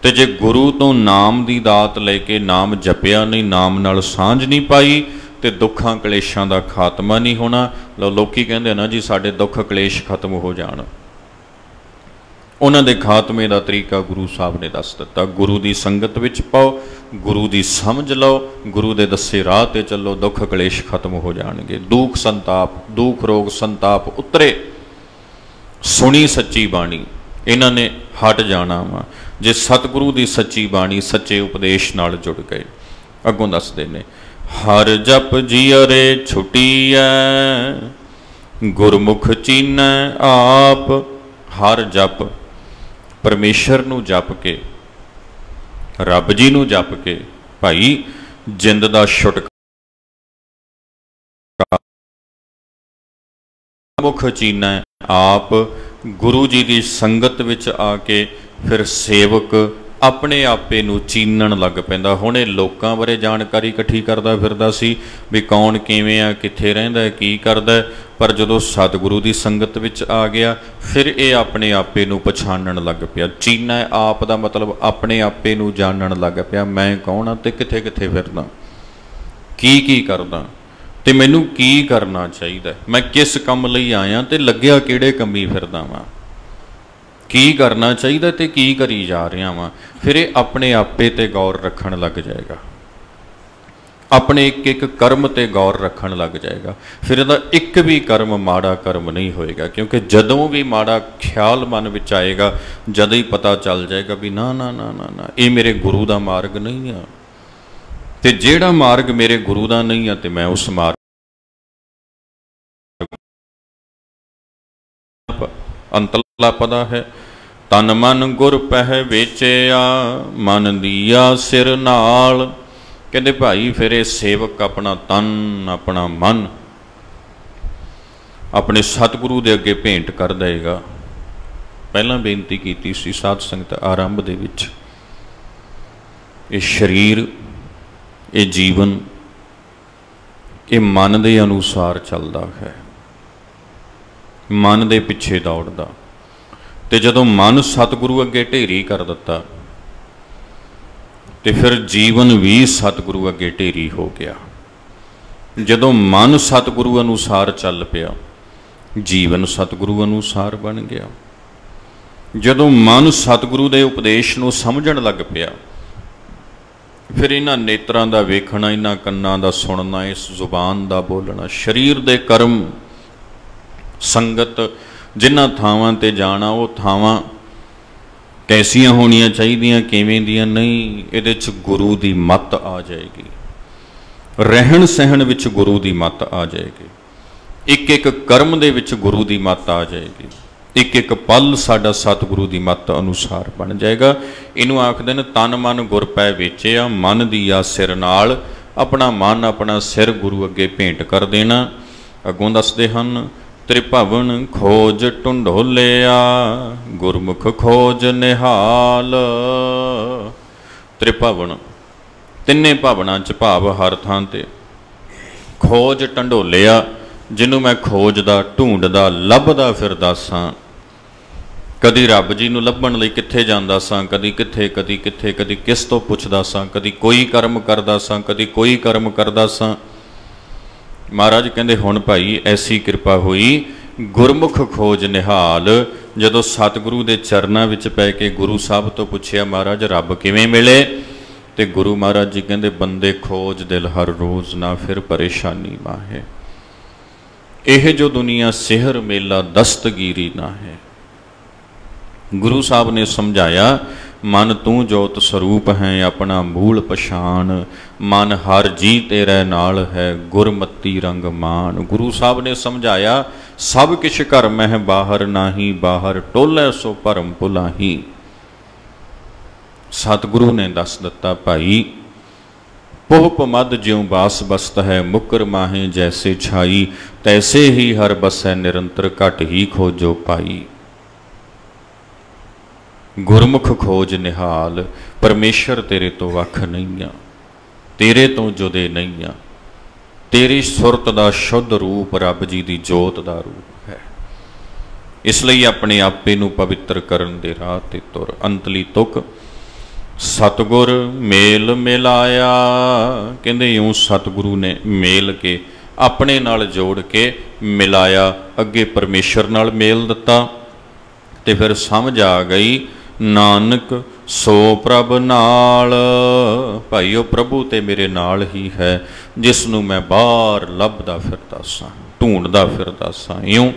ਤੇ ਜੇ ਗੁਰੂ ਤੋਂ ਨਾਮ ਦੀ ਦਾਤ ਲੈ ਕੇ ਨਾਮ ਜਪਿਆ ਨਹੀਂ, ਨਾਮ ਨਾਲ ਸਾਂਝ ਨਹੀਂ ਪਾਈ, ਤੇ ਦੁੱਖਾਂ ਕਲੇਸ਼ਾਂ ਦਾ ਖਾਤਮਾ ਨਹੀਂ ਹੋਣਾ। ਲੋਕੀ ਕਹਿੰਦੇ ਨਾ ਜੀ ਸਾਡੇ ਦੁੱਖ ਕਲੇਸ਼ ਖਤਮ ਹੋ ਜਾਣ, ਉਹਨਾਂ ਦੇ ਖਾਤਮੇ ਦਾ ਤਰੀਕਾ ਗੁਰੂ ਸਾਹਿਬ ਨੇ ਦੱਸ ਦਿੱਤਾ। ਗੁਰੂ ਦੀ ਸੰਗਤ ਵਿੱਚ ਪਾਓ, ਗੁਰੂ ਦੀ ਸਮਝ ਲਓ, ਗੁਰੂ ਦੇ ਦੱਸੇ ਰਾਹ ਤੇ ਚੱਲੋ, ਦੁੱਖ ਕਲੇਸ਼ ਖਤਮ ਹੋ ਜਾਣਗੇ। ਦੁੱਖ ਸੰਤਾਪ, ਦੁੱਖ ਰੋਗ ਸੰਤਾਪ ਉਤਰੇ, ਸੁਣੀ ਸੱਚੀ ਬਾਣੀ, ਇਹਨਾਂ ਨੇ ਹਟ ਜਾਣਾ ਵਾ ਜੇ ਸਤਿਗੁਰੂ ਦੀ ਸੱਚੀ ਬਾਣੀ ਸੱਚੇ ਉਪਦੇਸ਼ ਨਾਲ ਜੁੜ ਗਏ। ਅੱਗੋਂ ਦੱਸਦੇ ਨੇ, ਹਰ ਜਪ ਜੀਅਰੇ ਛੁਟੀਐ, ਗੁਰਮੁਖ ਚੀਨੈ ਆਪ। ਹਰ ਜਪ, ਪਰਮੇਸ਼ਰ ਨੂੰ ਜਪ ਕੇ, ਰੱਬ ਜੀ ਨੂੰ ਜਪ ਕੇ ਭਾਈ ਜਿੰਦ ਦਾ ਛੁਟਕਾਰਾ, ਮੁਖ ਚੀਨੈ ਆਪ। ਗੁਰੂ ਜੀ ਦੀ ਸੰਗਤ ਵਿੱਚ ਆ ਕੇ ਫਿਰ ਸੇਵਕ ਆਪਣੇ ਆਪੇ ਨੂੰ ਚੀਨਣ ਲੱਗ ਪੈਂਦਾ। ਹੁਣ ਇਹ ਲੋਕਾਂ ਬਾਰੇ ਜਾਣਕਾਰੀ ਇਕੱਠੀ ਕਰਦਾ ਫਿਰਦਾ ਸੀ ਵੀ ਕੌਣ ਕਿਵੇਂ ਆ, ਕਿੱਥੇ ਰਹਿੰਦਾ, ਕੀ ਕਰਦਾ, ਪਰ ਜਦੋਂ ਸਤਿਗੁਰੂ ਦੀ ਸੰਗਤ ਵਿੱਚ ਆ ਗਿਆ ਫਿਰ ਇਹ ਆਪਣੇ ਆਪੇ ਨੂੰ ਪਛਾਣਨ ਲੱਗ ਪਿਆ। ਚੀਨੈ ਆਪ ਦਾ ਮਤਲਬ ਆਪਣੇ ਆਪੇ ਨੂੰ ਜਾਣਨ ਲੱਗ ਪਿਆ। ਮੈਂ ਕੌਣ ਹਾਂ ਤੇ ਕਿੱਥੇ ਕਿੱਥੇ ਫਿਰਦਾ, ਕੀ ਕੀ ਕਰਦਾ ਤੇ ਮੈਨੂੰ ਕੀ ਕਰਨਾ ਚਾਹੀਦਾ, ਮੈਂ ਕਿਸ ਕੰਮ ਲਈ ਆਇਆ ਤੇ ਲੱਗਿਆ ਕਿਹੜੇ ਕੰਮੀ ਫਿਰਦਾ ਵਾਂ, ਕੀ ਕਰਨਾ ਚਾਹੀਦਾ ਤੇ ਕੀ ਕਰੀ ਜਾ ਰਿਹਾ ਵਾਂ। ਫਿਰ ਇਹ ਆਪਣੇ ਆਪੇ ਤੇ ਗੌਰ ਰੱਖਣ ਲੱਗ ਜਾਏਗਾ, ਆਪਣੇ ਇੱਕ ਇੱਕ ਕਰਮ ਤੇ ਗੌਰ ਰੱਖਣ ਲੱਗ ਜਾਏਗਾ। ਫਿਰ ਇਹਦਾ ਇੱਕ ਵੀ ਕਰਮ ਮਾੜਾ ਕਰਮ ਨਹੀਂ ਹੋਏਗਾ, ਕਿਉਂਕਿ ਜਦੋਂ ਵੀ ਮਾੜਾ ਖਿਆਲ ਮਨ ਵਿੱਚ ਆਏਗਾ ਜਦੋਂ ਹੀ ਪਤਾ ਚੱਲ ਜਾਏਗਾ ਵੀ ਨਾ ਨਾ ਨਾ ਨਾ ਨਾ ਇਹ ਮੇਰੇ ਗੁਰੂ ਦਾ ਮਾਰਗ ਨਹੀਂ ਆ, ਤੇ ਜਿਹੜਾ ਮਾਰਗ ਮੇਰੇ ਗੁਰੂ ਦਾ ਨਹੀਂ ਆ ਤੇ ਮੈਂ ਉਸ ਮਾਰਗ ਅੰਤਲਾ ਪਦਾ ਹੈ। ਤਨ ਮਨ ਗੁਰ ਪਹਿ ਵੇਚਿਆ, ਮਨ ਦੀਆ ਸਿਰ ਨਾਲ। ਕਹਿੰਦੇ ਭਾਈ ਫਿਰ ਇਹ ਸੇਵਕ ਆਪਣਾ ਤਨ, ਆਪਣਾ ਮਨ ਆਪਣੇ ਸਤਿਗੁਰੂ ਦੇ ਅੱਗੇ ਭੇਂਟ ਕਰ ਦੇਗਾ। ਪਹਿਲਾਂ ਬੇਨਤੀ ਕੀਤੀ ਸੀ ਸਾਧ ਸੰਗਤ ਆਰੰਭ ਦੇ ਵਿੱਚ, ਇਹ ਸਰੀਰ, ਇਹ ਜੀਵਨ, ਇਹ ਮਨ ਦੇ ਅਨੁਸਾਰ ਚੱਲਦਾ ਹੈ, ਮਨ ਦੇ ਪਿੱਛੇ ਦੌੜਦਾ। ਤੇ ਜਦੋਂ ਮਨ ਸਤਿਗੁਰੂ ਅੱਗੇ ਢੇਰੀ ਕਰ ਦਿੱਤਾ ਤੇ ਫਿਰ ਜੀਵਨ ਵੀ ਸਤਿਗੁਰੂ ਅੱਗੇ ਢੇਰੀ ਹੋ ਗਿਆ। ਜਦੋਂ ਮਨ ਸਤਿਗੁਰੂ ਅਨੁਸਾਰ ਚੱਲ ਪਿਆ, ਜੀਵਨ ਸਤਿਗੁਰੂ ਅਨੁਸਾਰ ਬਣ ਗਿਆ। ਜਦੋਂ ਮਨ ਸਤਿਗੁਰੂ ਦੇ ਉਪਦੇਸ਼ ਨੂੰ ਸਮਝਣ ਲੱਗ ਪਿਆ, ਫਿਰ ਇਹਨਾਂ ਨੇਤਰਾਂ ਦਾ ਵੇਖਣਾ, ਇਹਨਾਂ ਕੰਨਾਂ ਦਾ ਸੁਣਨਾ, ਇਸ ਜ਼ੁਬਾਨ ਦਾ ਬੋਲਣਾ, ਸਰੀਰ ਦੇ ਕਰਮ, ਸੰਗਤ, ਜਿਨ੍ਹਾਂ ਥਾਵਾਂ ਤੇ ਜਾਣਾ ਉਹ ਥਾਵਾਂ ਕੈਸੀਆਂ ਹੋਣੀਆਂ ਚਾਹੀਦੀਆਂ, ਕਿਵੇਂ ਦੀਆਂ ਨਹੀਂ, ਇਹਦੇ 'ਚ ਗੁਰੂ ਦੀ ਮੱਤ ਆ ਜਾਏਗੀ। ਰਹਿਣ ਸਹਿਣ ਵਿੱਚ ਗੁਰੂ ਦੀ ਮੱਤ ਆ ਜਾਏਗੀ, ਇੱਕ ਇੱਕ ਕਰਮ ਦੇ ਵਿੱਚ ਗੁਰੂ ਦੀ ਮੱਤ ਆ ਜਾਏਗੀ, ਇੱਕ ਇੱਕ ਪਲ ਸਾਡਾ ਸਤਿਗੁਰੂ ਦੀ ਮੱਤ ਅਨੁਸਾਰ ਬਣ ਜਾਏਗਾ। ਇਹਨੂੰ ਆਖਦੇ ਨੇ ਤਨ ਮਨ ਗੁਰ ਪੈ ਵੇਚਿਆ, ਮਨ ਦੀਆ ਸਿਰ ਨਾਲ। ਆਪਣਾ ਮਨ, ਆਪਣਾ ਸਿਰ ਗੁਰੂ ਅੱਗੇ ਭੇਂਟ ਕਰ ਦੇਣਾ। ਅੱਗੋਂ ਦੱਸਦੇ ਹਨ, ਤ੍ਰਿਭਵਨ ਖੋਜ ਢੁੰਡੋਲਿਆ, ਗੁਰਮੁਖ ਖੋਜ ਨਿਹਾਲ। ਤ੍ਰਿਭਵਨ, ਤਿੰਨੇ ਭਵਨਾਂ 'ਚ ਭਾਵ ਹਰ ਥਾਂ ਤੇ। ਖੋਜ ਢੰਡੋਲਿਆ, ਜਿਹਨੂੰ ਮੈਂ ਖੋਜਦਾ, ਢੂੰਡਦਾ, ਲੱਭਦਾ ਫਿਰਦਾ ਸਾਂ। ਕਦੀ ਰੱਬ ਜੀ ਨੂੰ ਲੱਭਣ ਲਈ ਕਿੱਥੇ ਜਾਂਦਾ ਸਾਂ, ਕਦੀ ਕਿੱਥੇ, ਕਦੀ ਕਿੱਥੇ, ਕਦੀ ਕਿਸ ਤੋਂ ਪੁੱਛਦਾ ਸਾਂ, ਕਦੀ ਕੋਈ ਕਰਮ ਕਰਦਾ ਸਾਂ, ਕਦੀ ਕੋਈ ਕਰਮ ਕਰਦਾ ਸਾਂ। ਮਹਾਰਾਜ ਕਹਿੰਦੇ ਹੁਣ ਭਾਈ ਐਸੀ ਕਿਰਪਾ ਹੋਈ, ਗੁਰਮੁਖ ਖੋਜ ਨਿਹਾਲ। ਜਦੋਂ ਸਤਿਗੁਰੂ ਦੇ ਚਰਨਾਂ ਵਿੱਚ ਪੈ ਕੇ ਗੁਰੂ ਸਾਹਿਬ ਤੋਂ ਪੁੱਛਿਆ ਮਹਾਰਾਜ ਰੱਬ ਕਿਵੇਂ ਮਿਲੇ, ਤੇ ਗੁਰੂ ਮਹਾਰਾਜ ਜੀ ਕਹਿੰਦੇ ਬੰਦੇ ਖੋਜ ਦਿਲ ਹਰ ਰੋਜ਼, ਨਾ ਫਿਰ ਪਰੇਸ਼ਾਨੀ ਮਾਹੇ। ਇਹ ਜੋ ਦੁਨੀਆ ਸਿਹਰ ਮੇਲਾ ਦਸਤਗੀਰੀ ਨਾ ਹੈ। ਗੁਰੂ ਸਾਹਿਬ ਨੇ ਸਮਝਾਇਆ, ਮਨ ਤੂੰ ਜੋਤ ਸਰੂਪ ਹੈ, ਆਪਣਾ ਮੂਲ ਪਛਾਣ। ਮਨ ਹਰ ਜੀ ਤੇਰੇ ਨਾਲ ਹੈ, ਗੁਰਮਤੀ ਰੰਗ ਮਾਨ। ਗੁਰੂ ਸਾਹਿਬ ਨੇ ਸਮਝਾਇਆ, ਸਭ ਕਿਛ ਘਰ ਮਹਿ ਬਾਹਰ ਨਾਹੀ, ਬਾਹਰ ਟੋਲੇ ਸੋ ਭਰਮ ਭੁਲਾਹੀ। ਸਤਿਗੁਰੂ ਨੇ ਦੱਸ ਦਿੱਤਾ ਭਾਈ, ਪੁਹਪ ਮਦ ਜਿਉ ਬਾਸ ਬਸਤ ਹੈ, ਮੁਕਰ ਮਾਹੇ ਜੈਸੇ ਛਾਈ। ਤੈਸੇ ਹੀ ਹਰ ਬਸੈ ਨਿਰੰਤਰ, ਘਟ ਹੀ ਖੋਜੋ ਪਾਈ। ਗੁਰਮੁਖ ਖੋਜ ਨਿਹਾਲ, ਪਰਮੇਸ਼ਰ ਤੇਰੇ ਤੋਂ ਵੱਖ ਨਹੀਂ ਆ, ਤੇਰੇ ਤੋਂ ਜੁਦੇ ਨਹੀਂ ਆ। ਤੇਰੀ ਸੁਰਤ ਦਾ ਸ਼ੁੱਧ ਰੂਪ ਰੱਬ ਜੀ ਦੀ ਜੋਤ ਦਾ ਰੂਪ ਹੈ। ਇਸ ਲਈ ਆਪਣੇ ਆਪੇ ਨੂੰ ਪਵਿੱਤਰ ਕਰਨ ਦੇ ਰਾਹ ਤੇ ਤੁਰ। ਅੰਤਲੀ ਤੁਕ, सतगुर मेल मिलाया। कहते यूं सतगुरु ने मेल के अपने नाल जोड़ के मिलाया, अगे परमेश्वर नाल मेल दिता। ते फिर समझ आ गई नानक सो प्रभ नाल। भाई ओ प्रभु ते मेरे नाल ही है, जिसनों मैं बाहर लभदा फिरदा सां, ढूंढदा फिरदा सां। यूं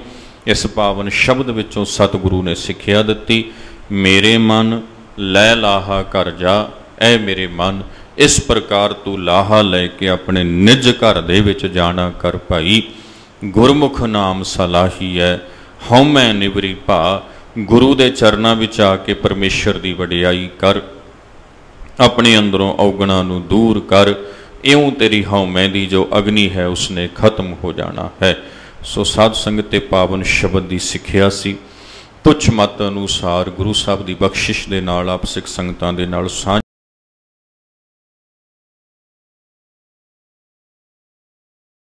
इस पावन शब्द विचों सतगुरु ने सिक्ख्या दित्ती, मेरे मन लै लाहा घर जा। ऐ मेरे मन, इस प्रकार तू लाहा लैके अपने निज घर दे विच जाना कर भाई। गुरमुख नाम सलाही है, हौमै निवरी भा। गुरु दे चरनां विच आके परमेश्वर दी वडियाई कर, अपने अंदरों औगणां नूं दूर कर। इउं तेरी हौमै दी जो अग्नि है उसने खत्म हो जाना है। सो साध संगत ते पावन शब्द दी सिक्ख्या सी। तुच्छ मत अनुसार गुरु साहब की बख्शिश के नाल आप सिख संगतां दे नाल साਂਝ